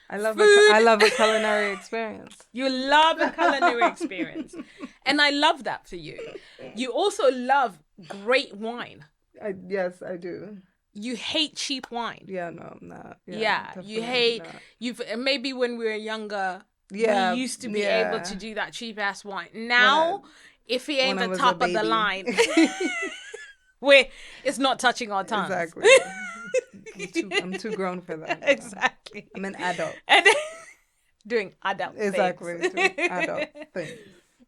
[SPEAKER 2] I love a culinary experience.
[SPEAKER 1] You love a culinary experience. And I love that for you. You also love great wine.
[SPEAKER 2] Yes, I do.
[SPEAKER 1] You hate cheap wine.
[SPEAKER 2] Yeah, no, I'm not.
[SPEAKER 1] Yeah, you hate maybe when we were younger, we used to be able to do that cheap ass wine. Now, if he ain't the top of the line, it's not touching our tongues.
[SPEAKER 2] Exactly. I'm too grown for that.
[SPEAKER 1] Exactly.
[SPEAKER 2] I'm an adult.
[SPEAKER 1] And doing adult things.
[SPEAKER 2] Exactly. Doing adult things.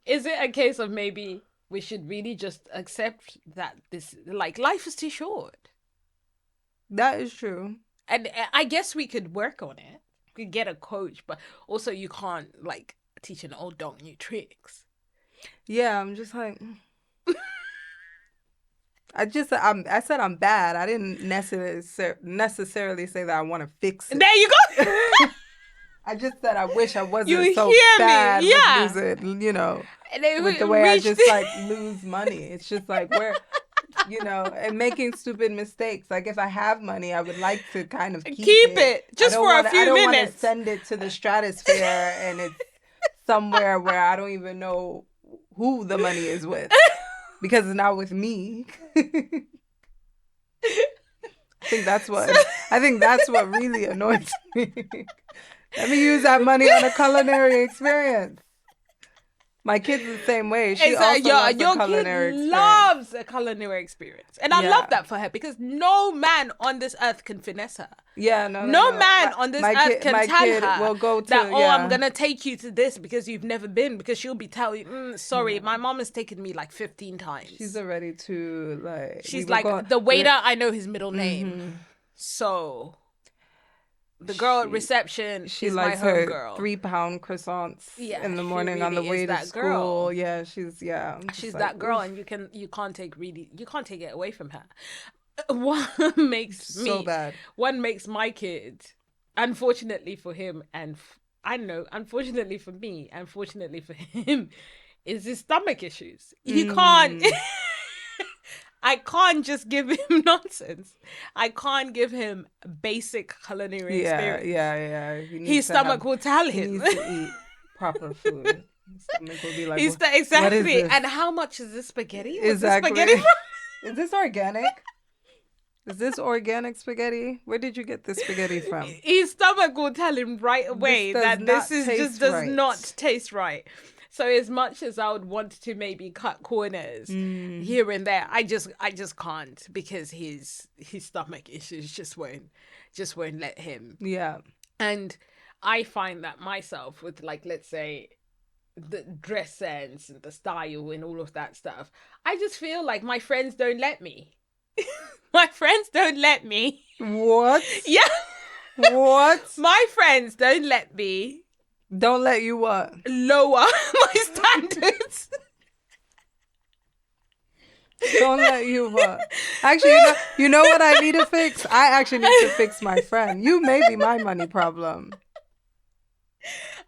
[SPEAKER 1] Is it a case of maybe we should really just accept that this, like, life is too short?
[SPEAKER 2] That is true.
[SPEAKER 1] And I guess we could work on it. We could get a coach, but also you can't like teach an old dog new tricks.
[SPEAKER 2] Yeah, I'm just like, I said I'm bad. I didn't necessarily say that I want to fix it.
[SPEAKER 1] There you go.
[SPEAKER 2] I just said I wish I wasn't
[SPEAKER 1] You
[SPEAKER 2] so
[SPEAKER 1] hear
[SPEAKER 2] bad
[SPEAKER 1] me? Yeah.
[SPEAKER 2] with losing,
[SPEAKER 1] And
[SPEAKER 2] with the way I just like lose money. It's just like and making stupid mistakes. Like if I have money, I would like to kind of keep it
[SPEAKER 1] just for a few minutes. I don't want to
[SPEAKER 2] send it to the stratosphere and it's somewhere where I don't even know who the money is with because it's not with me. I think that's what really annoys me. Let me use that money on a culinary experience. My kid's the same way. She also loves a culinary experience.
[SPEAKER 1] Loves a culinary experience. And I love that for her because no man on this earth can finesse her.
[SPEAKER 2] Yeah, no.
[SPEAKER 1] No man on this earth can tell her
[SPEAKER 2] will go to,
[SPEAKER 1] that, I'm going to take you to this because you've never been, because she'll be telling you, sorry, my mom has taken me like 15 times.
[SPEAKER 2] She's already too, like...
[SPEAKER 1] She's like, the waiter, I know his middle name. Mm-hmm. So... The girl at reception, she likes my her
[SPEAKER 2] girl. 3-pound croissants in the morning really on the way to school. Girl. Yeah, she's
[SPEAKER 1] that girl, and you can't take it away from her. One makes me so bad. One makes my kid, unfortunately for him, and I know, unfortunately for me, unfortunately for him, is his stomach issues. He can't.
[SPEAKER 2] Mm.
[SPEAKER 1] I can't just give him nonsense. I can't give him basic culinary
[SPEAKER 2] Yeah,
[SPEAKER 1] experience.
[SPEAKER 2] yeah.
[SPEAKER 1] His stomach will tell
[SPEAKER 2] He
[SPEAKER 1] him.
[SPEAKER 2] needs to eat proper food. His stomach will be like,
[SPEAKER 1] Exactly.
[SPEAKER 2] what is this?
[SPEAKER 1] And how much is this spaghetti? What's
[SPEAKER 2] Exactly.
[SPEAKER 1] this spaghetti from?
[SPEAKER 2] Is this organic? Is this organic spaghetti? Where did you get this spaghetti from?
[SPEAKER 1] His stomach will tell him right away that this is just does not taste right. So as much as I would want to maybe cut corners here and there, I just can't, because his stomach issues just won't let him.
[SPEAKER 2] Yeah.
[SPEAKER 1] And I find that myself with, like, let's say, the dress sense and the style and all of that stuff. I just feel like my friends don't let me. My friends don't let me.
[SPEAKER 2] What?
[SPEAKER 1] Yeah.
[SPEAKER 2] What?
[SPEAKER 1] My friends don't let me.
[SPEAKER 2] Don't let you what?
[SPEAKER 1] Lower my standards.
[SPEAKER 2] Don't let you what? Actually, you know what I need to fix? I actually need to fix my friend. You may be my money problem.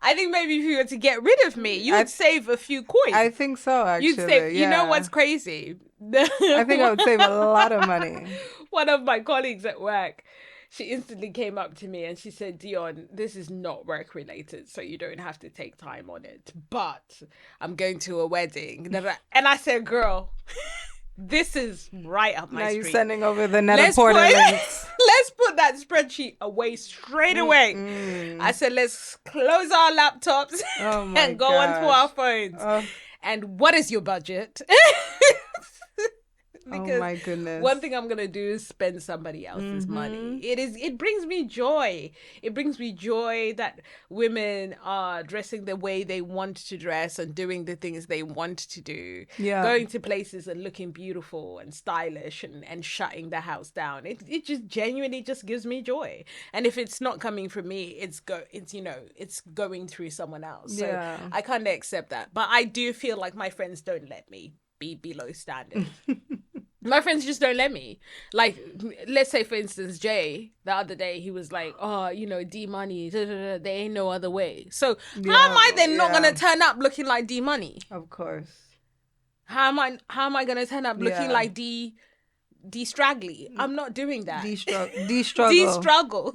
[SPEAKER 1] I think maybe if you were to get rid of me, you would save a few coins.
[SPEAKER 2] I think so, actually.
[SPEAKER 1] You'd save,
[SPEAKER 2] yeah.
[SPEAKER 1] You know what's crazy?
[SPEAKER 2] I think I would save a lot of money.
[SPEAKER 1] One of my colleagues at work, she instantly came up to me and she said, Dion, this is not work related, so you don't have to take time on it. But I'm going to a wedding. And I said, girl, this is right up my street.
[SPEAKER 2] Now you're sending over the Net-a-Porter links.
[SPEAKER 1] Let's put that spreadsheet away straight away. I said, let's close our laptops and go onto our phones. And what is your budget? Because
[SPEAKER 2] oh my goodness.
[SPEAKER 1] One thing I'm gonna do is spend somebody else's money. It brings me joy. It brings me joy that women are dressing the way they want to dress and doing the things they want to do.
[SPEAKER 2] Yeah.
[SPEAKER 1] Going to places and looking beautiful and stylish and shutting the house down. It just genuinely just gives me joy. And if it's not coming from me, it's going through someone else. So
[SPEAKER 2] yeah.
[SPEAKER 1] I kind of accept that. But I do feel like my friends don't let me be below standard. My friends just don't let me. Like, let's say, for instance, Jay, the other day, he was like, oh, D Money, there ain't no other way. So how am I then not going to turn up looking like D Money?
[SPEAKER 2] Of course.
[SPEAKER 1] How am I going to turn up looking like D Straggly? I'm not doing that.
[SPEAKER 2] D struggle.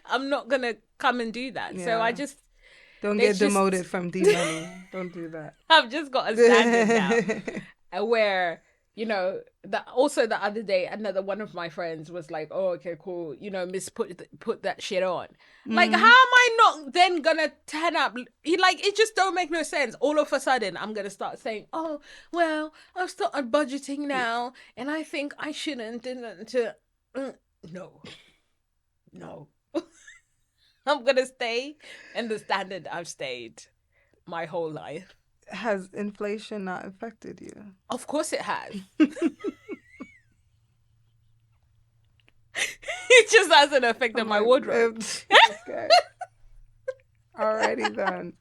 [SPEAKER 1] I'm not going to come and do that. Yeah. So I just...
[SPEAKER 2] Don't get demoted from D Money. Don't do that.
[SPEAKER 1] I've just got a standard now where... the other day, another one of my friends was like, oh, okay, cool. Miss, put that shit on. Like, how am I not then gonna turn up? It just don't make no sense. All of a sudden, I'm gonna start saying, oh, well, I've started budgeting now, and I think I shouldn't. No. I'm gonna stay in the standard I've stayed my whole life.
[SPEAKER 2] Has inflation not affected you?
[SPEAKER 1] Of course it has. It just hasn't affected my wardrobe.
[SPEAKER 2] Okay. Already done.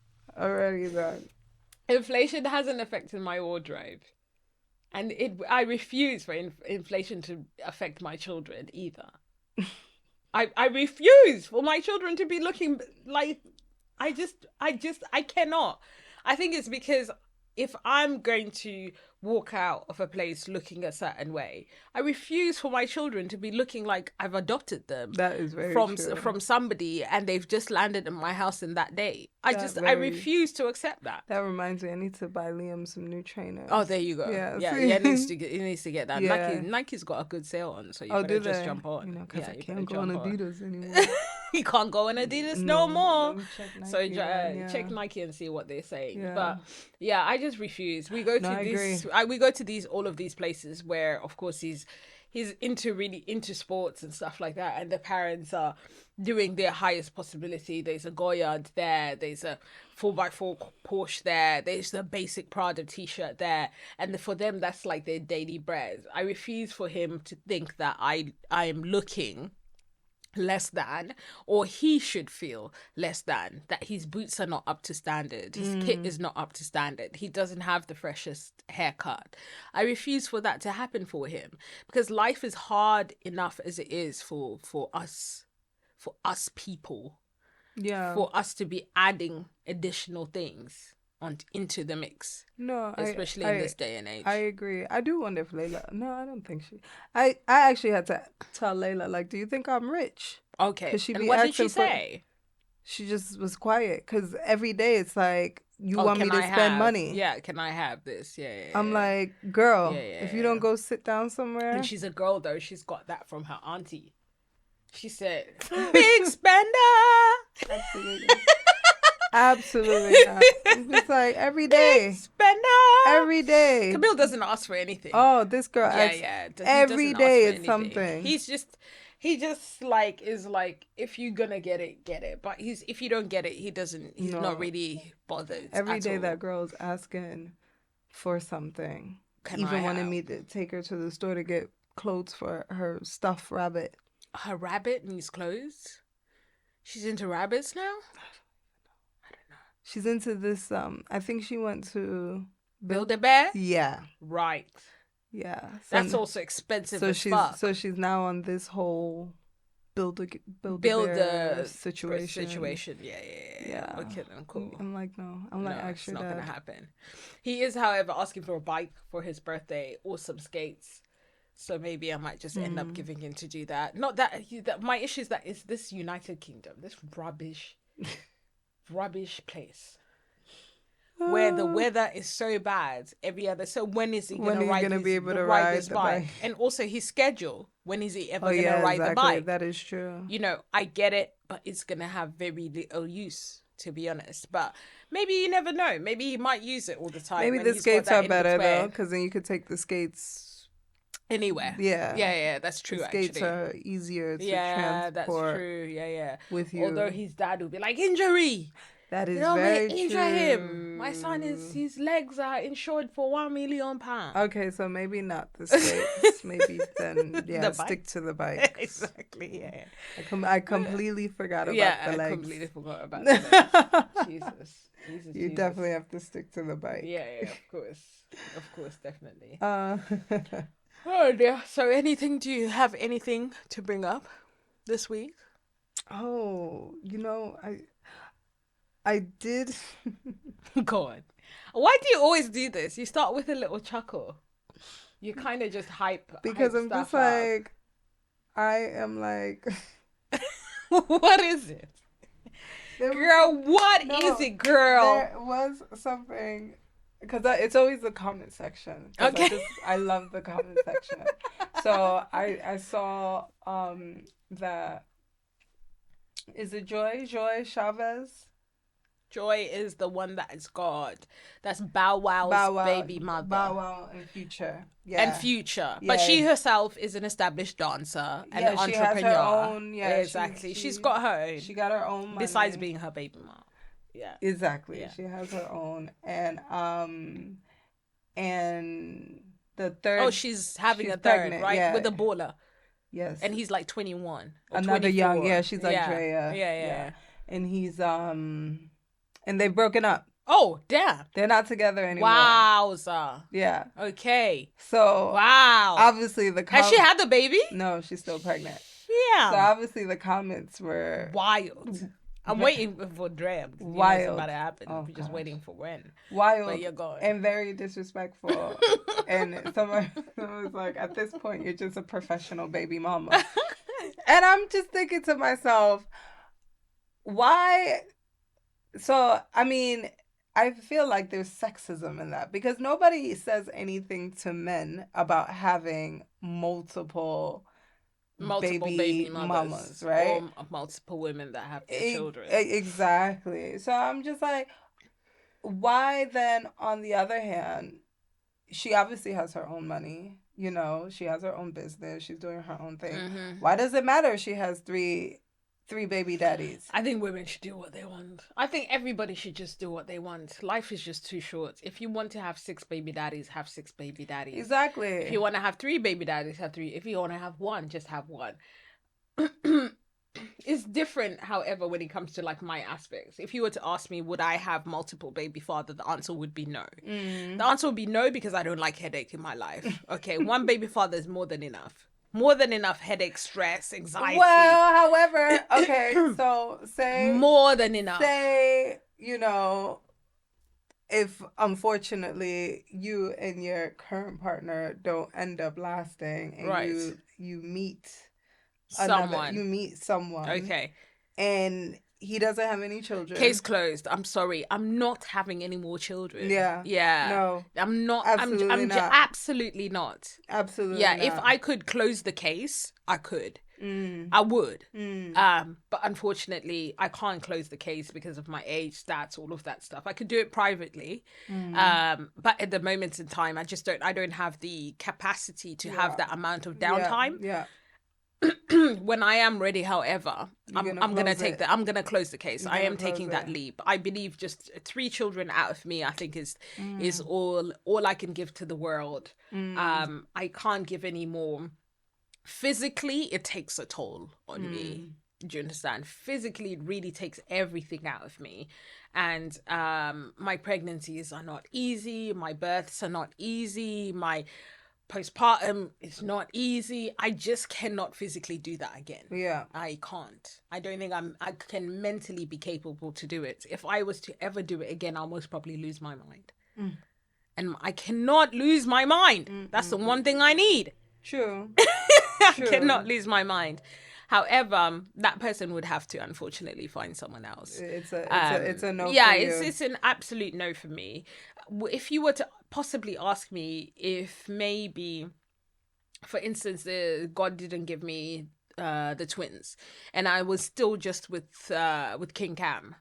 [SPEAKER 1] Inflation hasn't affected my wardrobe. And I refuse for inflation to affect my children either. I refuse for my children to be looking like... I cannot. I think it's because if I'm going to walk out of a place looking a certain way, I refuse for my children to be looking like I've adopted them.
[SPEAKER 2] That is very true.
[SPEAKER 1] From somebody and they've just landed in my house in that day. I refuse to accept that.
[SPEAKER 2] That reminds me, I need to buy Liam some new trainers.
[SPEAKER 1] Oh, there you go. Yeah, he needs to get that. Yeah. Nike's got a good sale on, so you better just jump on.
[SPEAKER 2] Because I can't go on Adidas anymore.
[SPEAKER 1] You can't go on Adidas no more.
[SPEAKER 2] Nike,
[SPEAKER 1] check Nike and see what they're saying. Yeah. But yeah, I just refuse. We go to all of these places where, of course, he's really into sports and stuff like that, and the parents are doing their highest possibility. There's a Goyard there, there's a 4x4 Porsche there's a basic Prada t-shirt there, and for them that's like their daily bread. I refuse for him to think that I am looking less than, or he should feel less than, that his boots are not up to standard, his kit is not up to standard, he doesn't have the freshest haircut. I refuse for that to happen for him, because life is hard enough as it is for us people, for us to be adding additional things. into the mix,
[SPEAKER 2] No,
[SPEAKER 1] especially in this day and age.
[SPEAKER 2] I agree. I do wonder if Layla. No, I don't think she. I actually had to tell Layla, like, do you think I'm rich?
[SPEAKER 1] Okay.
[SPEAKER 2] Because she
[SPEAKER 1] And
[SPEAKER 2] be
[SPEAKER 1] what did she
[SPEAKER 2] asking for.
[SPEAKER 1] say?
[SPEAKER 2] She just was quiet. Because every day it's like, you
[SPEAKER 1] Oh,
[SPEAKER 2] want me
[SPEAKER 1] can
[SPEAKER 2] to
[SPEAKER 1] I
[SPEAKER 2] spend
[SPEAKER 1] have?
[SPEAKER 2] money.
[SPEAKER 1] Yeah, can I have this? Yeah, yeah,
[SPEAKER 2] I'm
[SPEAKER 1] yeah.
[SPEAKER 2] like, girl,
[SPEAKER 1] Yeah, yeah,
[SPEAKER 2] if you don't
[SPEAKER 1] yeah.
[SPEAKER 2] go sit down
[SPEAKER 1] And
[SPEAKER 2] somewhere.
[SPEAKER 1] she's a girl though. She's got that from her auntie. She said, "Big spender."
[SPEAKER 2] Absolutely. Absolutely not. I'm just like, every
[SPEAKER 1] Big
[SPEAKER 2] day.
[SPEAKER 1] spender.
[SPEAKER 2] Every day.
[SPEAKER 1] Camille doesn't ask for anything.
[SPEAKER 2] Oh, this girl
[SPEAKER 1] Yeah,
[SPEAKER 2] asks
[SPEAKER 1] yeah.
[SPEAKER 2] every
[SPEAKER 1] He doesn't ask
[SPEAKER 2] day
[SPEAKER 1] for
[SPEAKER 2] it's
[SPEAKER 1] anything.
[SPEAKER 2] something.
[SPEAKER 1] He just like is like, if you're gonna get it, get it. But if you don't get it, he's
[SPEAKER 2] No.
[SPEAKER 1] not really bothered.
[SPEAKER 2] Every
[SPEAKER 1] at
[SPEAKER 2] day
[SPEAKER 1] all.
[SPEAKER 2] that girl's asking for something.
[SPEAKER 1] Can
[SPEAKER 2] Even
[SPEAKER 1] I
[SPEAKER 2] wanted
[SPEAKER 1] have?
[SPEAKER 2] me to take her to the store to get clothes for her stuffed rabbit.
[SPEAKER 1] Her rabbit needs clothes. She's into rabbits now. I don't know.
[SPEAKER 2] She's into this. I think she went to
[SPEAKER 1] Build a bear.
[SPEAKER 2] Yeah,
[SPEAKER 1] Right.
[SPEAKER 2] yeah.
[SPEAKER 1] That's also expensive as fuck.
[SPEAKER 2] So she's now on this whole build a
[SPEAKER 1] Build
[SPEAKER 2] bear
[SPEAKER 1] a
[SPEAKER 2] situation.
[SPEAKER 1] Yeah, yeah, yeah.
[SPEAKER 2] Yeah.
[SPEAKER 1] Okay, then cool.
[SPEAKER 2] I'm like, no. I'm like, actually,
[SPEAKER 1] it's not
[SPEAKER 2] Dad.
[SPEAKER 1] gonna happen. He is, however, asking for a bike for his birthday or some skates. So maybe I might just end up giving in to do that. Not that, my issue is that it's this United Kingdom, this rubbish place where the weather is so bad every other. So when is he gonna
[SPEAKER 2] be able to
[SPEAKER 1] ride
[SPEAKER 2] ride
[SPEAKER 1] this
[SPEAKER 2] the
[SPEAKER 1] bike?
[SPEAKER 2] bike?
[SPEAKER 1] And also his schedule. When is he ever gonna
[SPEAKER 2] yeah,
[SPEAKER 1] ride the bike?
[SPEAKER 2] That is true.
[SPEAKER 1] You know, I get it, but it's gonna have very little use, to be honest. But maybe you never know. Maybe he might use it all the time.
[SPEAKER 2] Maybe
[SPEAKER 1] when
[SPEAKER 2] the
[SPEAKER 1] he's got
[SPEAKER 2] skates
[SPEAKER 1] that
[SPEAKER 2] are
[SPEAKER 1] in
[SPEAKER 2] better
[SPEAKER 1] between.
[SPEAKER 2] though, because then you could take the skates
[SPEAKER 1] Anywhere.
[SPEAKER 2] Yeah.
[SPEAKER 1] Yeah, that's true,
[SPEAKER 2] the skates
[SPEAKER 1] actually.
[SPEAKER 2] are easier to
[SPEAKER 1] Yeah, that's
[SPEAKER 2] transport
[SPEAKER 1] true. Yeah.
[SPEAKER 2] with you.
[SPEAKER 1] Although his dad will be like, injury.
[SPEAKER 2] That is
[SPEAKER 1] Don't
[SPEAKER 2] very
[SPEAKER 1] injure
[SPEAKER 2] true.
[SPEAKER 1] him. My son his legs are insured for £1 million.
[SPEAKER 2] Okay, so maybe not the skates. Maybe then, yeah, stick to the bike.
[SPEAKER 1] Exactly, yeah.
[SPEAKER 2] I completely forgot about the legs.
[SPEAKER 1] I completely forgot about the legs. Jesus.
[SPEAKER 2] You definitely have to stick to the bike.
[SPEAKER 1] Yeah, of course, definitely.
[SPEAKER 2] Oh
[SPEAKER 1] dear. So do you have anything to bring up this week?
[SPEAKER 2] Oh, I did.
[SPEAKER 1] God. Why do you always do this? You start with a little chuckle. You kind of just hype.
[SPEAKER 2] Because I'm just like, I am like.
[SPEAKER 1] What is it? Girl, what is it, girl?
[SPEAKER 2] There was something. Because it's always the comment section.
[SPEAKER 1] Okay.
[SPEAKER 2] I love the comment section. So I saw that. Is it Joy Chavez?
[SPEAKER 1] Joy is the one that is God. That's Bow Wow's baby mother.
[SPEAKER 2] Bow Wow and Future. Yeah.
[SPEAKER 1] And Future. Yeah. But she herself is an established dancer and an entrepreneur.
[SPEAKER 2] Has her own,
[SPEAKER 1] exactly. She's got her own.
[SPEAKER 2] She got her own money.
[SPEAKER 1] Besides being her baby mom. Yeah.
[SPEAKER 2] Exactly. Yeah. She has her own. And the third.
[SPEAKER 1] Oh, she's having a third,
[SPEAKER 2] pregnant,
[SPEAKER 1] right? With a baller.
[SPEAKER 2] Yes.
[SPEAKER 1] And he's like 21.
[SPEAKER 2] Another
[SPEAKER 1] 24.
[SPEAKER 2] young, she's like Drea.
[SPEAKER 1] Yeah.
[SPEAKER 2] And he's and they've broken up.
[SPEAKER 1] Oh, damn.
[SPEAKER 2] They're not together anymore.
[SPEAKER 1] Wowza.
[SPEAKER 2] Yeah.
[SPEAKER 1] Okay.
[SPEAKER 2] So
[SPEAKER 1] wow.
[SPEAKER 2] Obviously
[SPEAKER 1] has she had the baby?
[SPEAKER 2] No, she's still pregnant.
[SPEAKER 1] Yeah.
[SPEAKER 2] So obviously the comments were
[SPEAKER 1] wild. I'm waiting for Drea.
[SPEAKER 2] Wild.
[SPEAKER 1] It's about to happen.
[SPEAKER 2] Oh,
[SPEAKER 1] I'm just waiting for when.
[SPEAKER 2] Wild.
[SPEAKER 1] But you're going.
[SPEAKER 2] And very disrespectful. And someone was like, at this point, you're just a professional baby mama. And I'm just thinking to myself, why? So, I mean, I feel like there's sexism in that because nobody says anything to men about having multiple baby mamas, right?
[SPEAKER 1] Or multiple women that have their children.
[SPEAKER 2] Exactly. So I'm just like, why then, on the other hand, she obviously has her own money. She has her own business. She's doing her own thing. Mm-hmm. Why does it matter if she has three baby daddies?
[SPEAKER 1] I think women should do what they want. I think everybody should just do what they want. Life is just too short. If you want to have 6 baby daddies, have 6 baby daddies.
[SPEAKER 2] Exactly.
[SPEAKER 1] If you want to have 3 baby daddies, have 3. If you want to have 1, just have 1. It's different, however, when it comes to like my aspects. If you were to ask me, would I have multiple baby fathers? The answer would be no. The answer would be no because I don't like headache in my life. Okay, 1 baby father is more than enough. More than enough headache, stress, anxiety.
[SPEAKER 2] Well, however, okay, so say...
[SPEAKER 1] More than enough.
[SPEAKER 2] Say, if unfortunately you and your current partner don't end up lasting, and
[SPEAKER 1] Right.
[SPEAKER 2] you meet
[SPEAKER 1] Someone.
[SPEAKER 2] you meet someone,
[SPEAKER 1] Okay.
[SPEAKER 2] and he doesn't have any
[SPEAKER 1] Case
[SPEAKER 2] children.
[SPEAKER 1] closed. I'm sorry. I'm not having any more children.
[SPEAKER 2] Yeah.
[SPEAKER 1] Yeah.
[SPEAKER 2] No.
[SPEAKER 1] I'm not.
[SPEAKER 2] Absolutely not.
[SPEAKER 1] Absolutely not.
[SPEAKER 2] Absolutely
[SPEAKER 1] Yeah. If
[SPEAKER 2] not.
[SPEAKER 1] I could close the case, I could.
[SPEAKER 2] Mm.
[SPEAKER 1] I would.
[SPEAKER 2] Mm.
[SPEAKER 1] But unfortunately, I can't close the case because of my age, stats, all of that stuff. I could do it privately,
[SPEAKER 2] Mm.
[SPEAKER 1] but at the moment in time, I just don't. I don't have the capacity to have
[SPEAKER 2] Yeah.
[SPEAKER 1] that amount of
[SPEAKER 2] Yeah.
[SPEAKER 1] downtime.
[SPEAKER 2] Yeah.
[SPEAKER 1] When I am ready, however,
[SPEAKER 2] You're gonna
[SPEAKER 1] I'm gonna
[SPEAKER 2] close
[SPEAKER 1] take
[SPEAKER 2] it.
[SPEAKER 1] that. I'm gonna close the case.
[SPEAKER 2] You're
[SPEAKER 1] I
[SPEAKER 2] gonna
[SPEAKER 1] am
[SPEAKER 2] close
[SPEAKER 1] taking that
[SPEAKER 2] it.
[SPEAKER 1] leap. I believe just 3 children out of me, I think is
[SPEAKER 2] Mm.
[SPEAKER 1] all I can give to the world.
[SPEAKER 2] Mm.
[SPEAKER 1] I can't give any more. Physically, it takes a toll on me.
[SPEAKER 2] Mm.
[SPEAKER 1] Do you understand? Physically, it really takes everything out of me. And my pregnancies are not easy. My births are not easy. My postpartum is not easy. I just cannot physically do that again.
[SPEAKER 2] Yeah.
[SPEAKER 1] I can't. I don't think I can mentally be capable to do it. If I was to ever do it again, I'll most probably lose my mind.
[SPEAKER 2] Mm.
[SPEAKER 1] And I cannot lose my mind.
[SPEAKER 2] Mm.
[SPEAKER 1] That's the
[SPEAKER 2] Mm.
[SPEAKER 1] one thing I need.
[SPEAKER 2] True.
[SPEAKER 1] I
[SPEAKER 2] True.
[SPEAKER 1] cannot lose my mind. However, that person would have to unfortunately find someone else.
[SPEAKER 2] It's a no
[SPEAKER 1] Yeah,
[SPEAKER 2] for you.
[SPEAKER 1] it's an absolute no for me. If you were to possibly ask me if maybe, for instance, God didn't give me the twins, and I was still just with King Cam,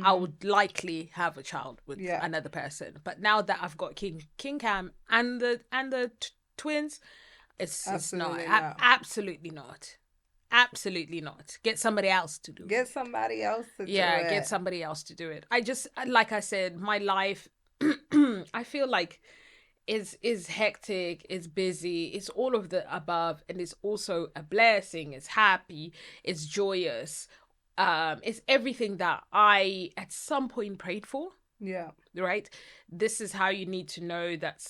[SPEAKER 1] I would likely have a child with
[SPEAKER 2] Yeah.
[SPEAKER 1] another person. But now that I've got King Cam and the twins, it's not.
[SPEAKER 2] Absolutely not.
[SPEAKER 1] Absolutely not. Absolutely not. Get somebody else to do
[SPEAKER 2] Get
[SPEAKER 1] it.
[SPEAKER 2] somebody else to do
[SPEAKER 1] Yeah,
[SPEAKER 2] it.
[SPEAKER 1] get somebody else to do it. I just, like I said, my life, I feel like is hectic, is busy, it's all of the above, and it's also a blessing. It's happy, it's joyous. It's everything that I at some point prayed for.
[SPEAKER 2] Yeah.
[SPEAKER 1] Right, this is how you need to know that,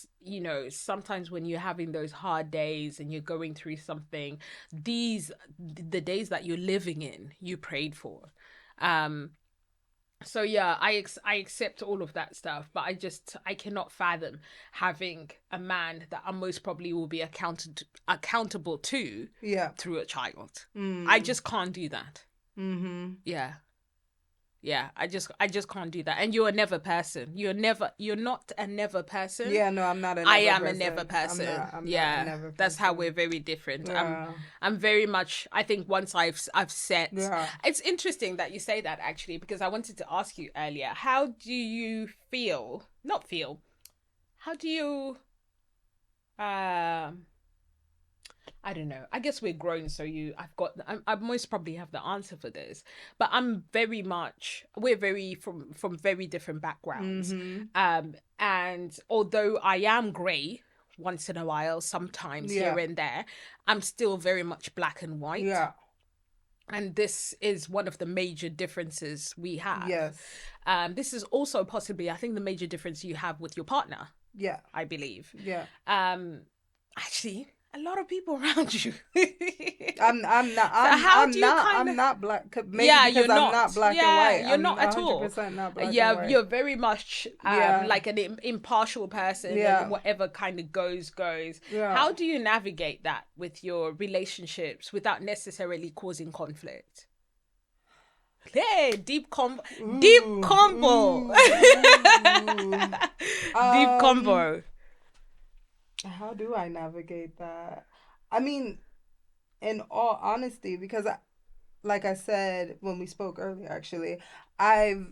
[SPEAKER 1] sometimes when you're having those hard days and you're going through something, the days that you're living in, you prayed for. So yeah, I accept all of that stuff, but I cannot fathom having a man that I most probably will be accountable to
[SPEAKER 2] Yeah.
[SPEAKER 1] through a child.
[SPEAKER 2] Mm.
[SPEAKER 1] I just can't do that.
[SPEAKER 2] Mm-hmm.
[SPEAKER 1] Yeah, I just can't do that. And you're a never person. You're not a never person.
[SPEAKER 2] Yeah, no, I'm not a never
[SPEAKER 1] I am
[SPEAKER 2] person.
[SPEAKER 1] a never person.
[SPEAKER 2] I'm
[SPEAKER 1] yeah,
[SPEAKER 2] not a never person.
[SPEAKER 1] that's how we're very different.
[SPEAKER 2] Yeah.
[SPEAKER 1] I'm very much. I think once I've set.
[SPEAKER 2] Yeah.
[SPEAKER 1] It's interesting that you say that, actually, because I wanted to ask you earlier. How do you feel? Not feel. How do you? I don't know. I guess we're grown, so I most probably have the answer for this. But we're very from very different backgrounds.
[SPEAKER 2] Mm-hmm.
[SPEAKER 1] And although I am grey once in a while, sometimes here and there, I'm still very much black and white.
[SPEAKER 2] Yeah.
[SPEAKER 1] And this is one of the major differences we have.
[SPEAKER 2] Yes.
[SPEAKER 1] This is also possibly, I think, the major difference you have with your partner.
[SPEAKER 2] Yeah.
[SPEAKER 1] I believe.
[SPEAKER 2] Yeah.
[SPEAKER 1] Actually, a lot of people around you.
[SPEAKER 2] I'm not black. Maybe because I'm not black and white.
[SPEAKER 1] You're not at all.
[SPEAKER 2] 100% not black and white.
[SPEAKER 1] You're very much like an impartial person.
[SPEAKER 2] Yeah.
[SPEAKER 1] And whatever kind of goes.
[SPEAKER 2] Yeah.
[SPEAKER 1] How do you navigate that with your relationships without necessarily causing conflict? Hey, deep combo. Deep combo.
[SPEAKER 2] How do I navigate that? I mean, in all honesty, because like I said when we spoke earlier, actually, I've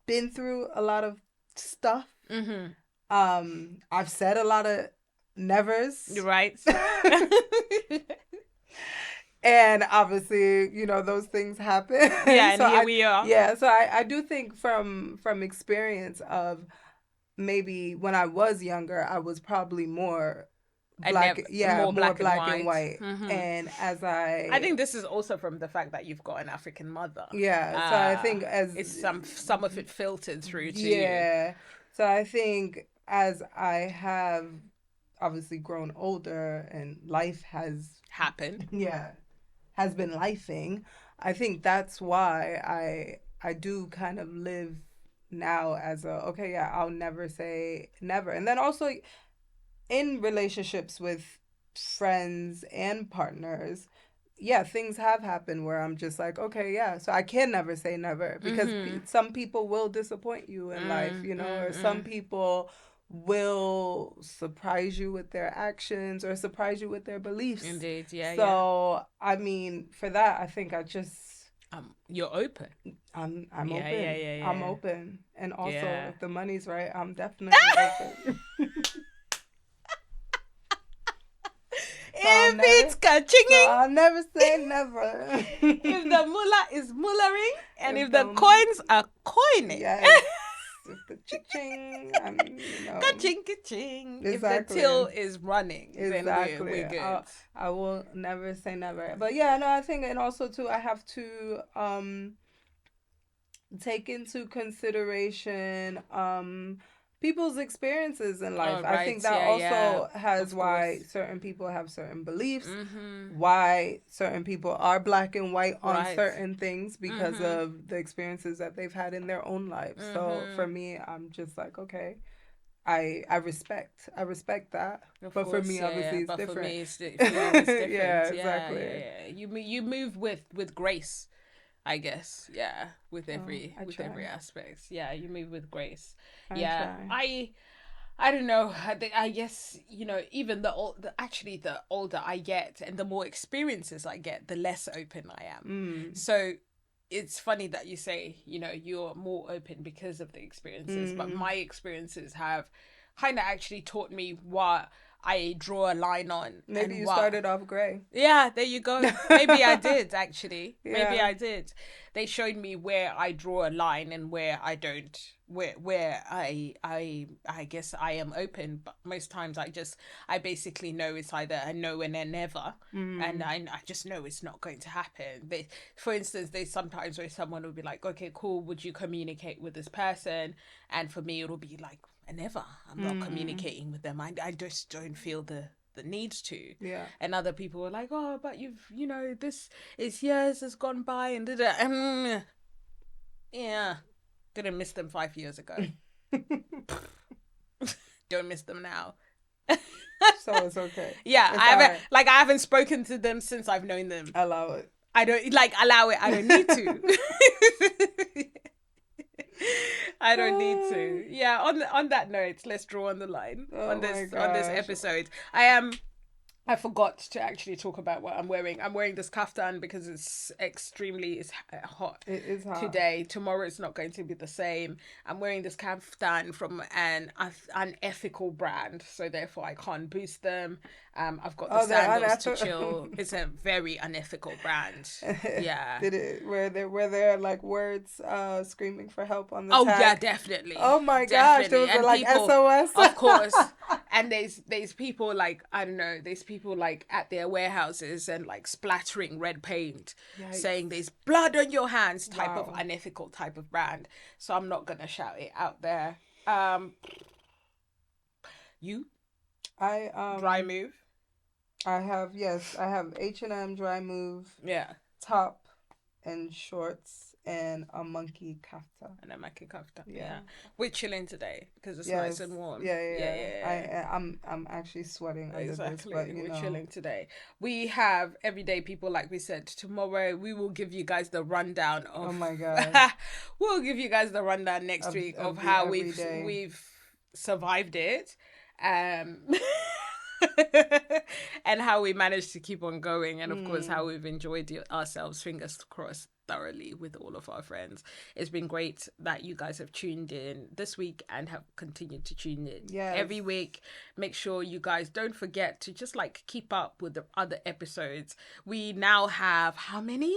[SPEAKER 2] been through a lot of stuff.
[SPEAKER 1] Mm-hmm.
[SPEAKER 2] I've said a lot of nevers.
[SPEAKER 1] Right.
[SPEAKER 2] And obviously, those things happen.
[SPEAKER 1] Yeah,
[SPEAKER 2] so
[SPEAKER 1] and here we are.
[SPEAKER 2] Yeah, so I do think from experience of maybe when I was younger, I was probably more black, more black and white.
[SPEAKER 1] Mm-hmm.
[SPEAKER 2] And as I
[SPEAKER 1] think this is also from the fact that you've got an African mother.
[SPEAKER 2] Yeah, so I think as
[SPEAKER 1] it's some of it filtered through to
[SPEAKER 2] you.
[SPEAKER 1] Yeah.
[SPEAKER 2] So I think as I have obviously grown older and life has
[SPEAKER 1] happened.
[SPEAKER 2] Yeah. Has been lifing. I think that's why I do kind of live now as a, okay, yeah, I'll never say never. And then also in relationships with friends and partners, yeah, things have happened where I'm just like, okay, yeah, so I can never say never because
[SPEAKER 1] Mm-hmm.
[SPEAKER 2] some people will disappoint you in life,
[SPEAKER 1] Mm,
[SPEAKER 2] or
[SPEAKER 1] mm,
[SPEAKER 2] some
[SPEAKER 1] mm.
[SPEAKER 2] people will surprise you with their actions or surprise you with their beliefs.
[SPEAKER 1] Indeed, yeah, yeah.
[SPEAKER 2] So, I mean, for that, I think I just
[SPEAKER 1] You're open.
[SPEAKER 2] I'm
[SPEAKER 1] Yeah, yeah,
[SPEAKER 2] open.
[SPEAKER 1] yeah,
[SPEAKER 2] I'm
[SPEAKER 1] yeah.
[SPEAKER 2] open. And also,
[SPEAKER 1] Yeah.
[SPEAKER 2] if the money's right, I'm definitely open. So I'll
[SPEAKER 1] If
[SPEAKER 2] never
[SPEAKER 1] it's
[SPEAKER 2] so
[SPEAKER 1] ka-chinging,
[SPEAKER 2] I'll never say never.
[SPEAKER 1] if the mullah is mullahing, and
[SPEAKER 2] If
[SPEAKER 1] if the
[SPEAKER 2] the
[SPEAKER 1] coins are coining.
[SPEAKER 2] yes, if the ching,
[SPEAKER 1] Ka-ching, ka-ching. If the
[SPEAKER 2] exactly.
[SPEAKER 1] till is running, then
[SPEAKER 2] Exactly.
[SPEAKER 1] we're good.
[SPEAKER 2] I will never say never. But yeah, no, I think, and also too, I have to take into consideration people's experiences in life.
[SPEAKER 1] Oh,
[SPEAKER 2] I think
[SPEAKER 1] right.
[SPEAKER 2] that
[SPEAKER 1] Yeah, yeah.
[SPEAKER 2] also has
[SPEAKER 1] Of
[SPEAKER 2] why
[SPEAKER 1] course.
[SPEAKER 2] certain people have certain beliefs,
[SPEAKER 1] Mm-hmm.
[SPEAKER 2] why certain people are black and white on
[SPEAKER 1] Right.
[SPEAKER 2] certain things because
[SPEAKER 1] Mm-hmm.
[SPEAKER 2] of the experiences that they've had in their own lives. So for
[SPEAKER 1] Mm-hmm.
[SPEAKER 2] me, I'm just like, okay, I respect that.
[SPEAKER 1] Of
[SPEAKER 2] But for
[SPEAKER 1] course,
[SPEAKER 2] me,
[SPEAKER 1] yeah, yeah.
[SPEAKER 2] obviously it's
[SPEAKER 1] But for
[SPEAKER 2] different.
[SPEAKER 1] me, for you, it's
[SPEAKER 2] Yeah,
[SPEAKER 1] different. Yeah, yeah,
[SPEAKER 2] exactly.
[SPEAKER 1] yeah. You move with grace, I guess. Yeah,
[SPEAKER 2] Oh, I
[SPEAKER 1] with every
[SPEAKER 2] try.
[SPEAKER 1] aspect. Yeah, you move with grace.
[SPEAKER 2] I
[SPEAKER 1] Yeah,
[SPEAKER 2] try.
[SPEAKER 1] I don't know. I guess even actually the older I get and the more experiences I get, the less open I am.
[SPEAKER 2] Mm.
[SPEAKER 1] So it's funny that you say you're more open because of the experiences, but
[SPEAKER 2] Mm.
[SPEAKER 1] my experiences have kind of actually taught me what I draw a line on
[SPEAKER 2] Maybe
[SPEAKER 1] and
[SPEAKER 2] you
[SPEAKER 1] what.
[SPEAKER 2] started off gray.
[SPEAKER 1] Yeah, there you go. Maybe I did actually. Maybe
[SPEAKER 2] Yeah.
[SPEAKER 1] I did. They showed me where I draw a line and where I don't. Where I guess I am open, but most times I basically know it's either a no and a never, and
[SPEAKER 2] Mm.
[SPEAKER 1] I just know it's not going to happen. For instance, there's sometimes where someone will be like, okay, cool, would you communicate with this person? And for me, it'll be like, never. I'm not
[SPEAKER 2] Mm.
[SPEAKER 1] communicating with them. I just don't feel the needs to.
[SPEAKER 2] Yeah.
[SPEAKER 1] And other people were like, oh, but this is years has gone by and did it. Yeah, didn't miss them 5 years ago. Don't miss them now.
[SPEAKER 2] So it's okay.
[SPEAKER 1] Yeah,
[SPEAKER 2] It's alright.
[SPEAKER 1] I haven't spoken to them since I've known them.
[SPEAKER 2] Allow it.
[SPEAKER 1] I don't allow it. I don't need to. I don't need to. Yeah. On that note, let's draw on the line
[SPEAKER 2] Oh my
[SPEAKER 1] on this
[SPEAKER 2] gosh.
[SPEAKER 1] episode. I forgot to actually talk about what I'm wearing. I'm wearing this kaftan because it's hot
[SPEAKER 2] It is hot.
[SPEAKER 1] today. Tomorrow it's not going to be the same. I'm wearing this kaftan from an unethical brand, so therefore I can't boost them. I've got the
[SPEAKER 2] Oh, they're
[SPEAKER 1] sandals to
[SPEAKER 2] unethical.
[SPEAKER 1] chill. It's a very unethical brand. Yeah.
[SPEAKER 2] Did it? Were there like words screaming for help on the
[SPEAKER 1] Oh yeah,
[SPEAKER 2] tag?
[SPEAKER 1] definitely,
[SPEAKER 2] Oh my gosh, there
[SPEAKER 1] definitely,
[SPEAKER 2] was a
[SPEAKER 1] and
[SPEAKER 2] like
[SPEAKER 1] people,
[SPEAKER 2] SOS.
[SPEAKER 1] of course, and there's people like I don't know, there's people like at their warehouses and like splattering red paint,
[SPEAKER 2] Yikes.
[SPEAKER 1] saying there's blood on your hands, type of
[SPEAKER 2] Wow.
[SPEAKER 1] unethical type of brand. So I'm not gonna shout it out there. You
[SPEAKER 2] I
[SPEAKER 1] dry move,
[SPEAKER 2] I have, yes, I have H&M Dry Move
[SPEAKER 1] yeah,
[SPEAKER 2] top and shorts and a monkey kafta.
[SPEAKER 1] and a maki kofta,
[SPEAKER 2] Yeah.
[SPEAKER 1] yeah. We're chilling today because it's nice
[SPEAKER 2] Yes.
[SPEAKER 1] and warm.
[SPEAKER 2] Yeah, yeah,
[SPEAKER 1] Yeah,
[SPEAKER 2] yeah.
[SPEAKER 1] yeah, yeah.
[SPEAKER 2] I'm actually sweating under this, but
[SPEAKER 1] Exactly. We're chilling today. We have everyday people, like we said. Tomorrow we will give you guys the rundown
[SPEAKER 2] oh
[SPEAKER 1] of
[SPEAKER 2] my gosh.
[SPEAKER 1] we'll give you guys the rundown next
[SPEAKER 2] Of
[SPEAKER 1] week of
[SPEAKER 2] the
[SPEAKER 1] how
[SPEAKER 2] everyday.
[SPEAKER 1] we've survived it. And how we managed to keep on going, and of course how we've enjoyed ourselves, fingers crossed, thoroughly with all of our friends. It's been great that you guys have tuned in this week and have continued to tune in every
[SPEAKER 2] Yes.
[SPEAKER 1] week. Make sure you guys don't forget to just keep up with the other episodes. We now have how many?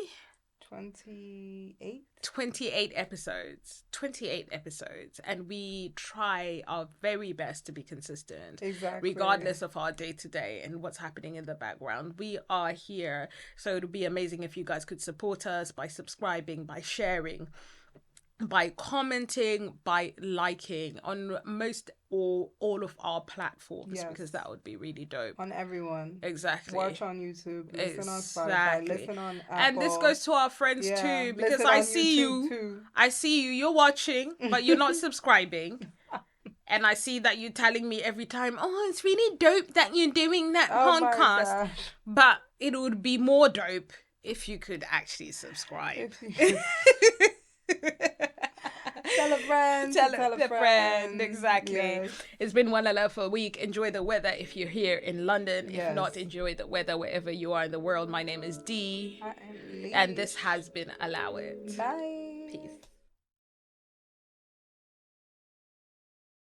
[SPEAKER 2] 28.
[SPEAKER 1] 28 episodes. 28 episodes. And we try our very best to be consistent.
[SPEAKER 2] Exactly.
[SPEAKER 1] Regardless of our day to day and what's happening in the background. We are here. So it would be amazing if you guys could support us by subscribing, by sharing, by commenting, by liking on most or all of our platforms,
[SPEAKER 2] Yes.
[SPEAKER 1] because that would be really dope.
[SPEAKER 2] On everyone.
[SPEAKER 1] Exactly.
[SPEAKER 2] Watch on YouTube, listen on Spotify,
[SPEAKER 1] Exactly.
[SPEAKER 2] listen on Apple.
[SPEAKER 1] And this goes to our friends
[SPEAKER 2] Yeah,
[SPEAKER 1] too, because
[SPEAKER 2] listen
[SPEAKER 1] I
[SPEAKER 2] on
[SPEAKER 1] see
[SPEAKER 2] YouTube
[SPEAKER 1] you.
[SPEAKER 2] too.
[SPEAKER 1] I see you. You're watching, but you're not subscribing. And I see that you're telling me every time, oh, it's really dope that you're doing that
[SPEAKER 2] Oh my
[SPEAKER 1] podcast.
[SPEAKER 2] gosh.
[SPEAKER 1] But it would be more dope if you could actually subscribe.
[SPEAKER 2] Tell a friend. Tell a friend.
[SPEAKER 1] Exactly.
[SPEAKER 2] Yes.
[SPEAKER 1] It's been One Love for a week. Enjoy the weather if you're here in London.
[SPEAKER 2] Yes.
[SPEAKER 1] If not, enjoy the weather wherever you are in the world. My name is D.
[SPEAKER 2] I am Lish.
[SPEAKER 1] And this has been Allow It.
[SPEAKER 2] Bye.
[SPEAKER 1] Peace.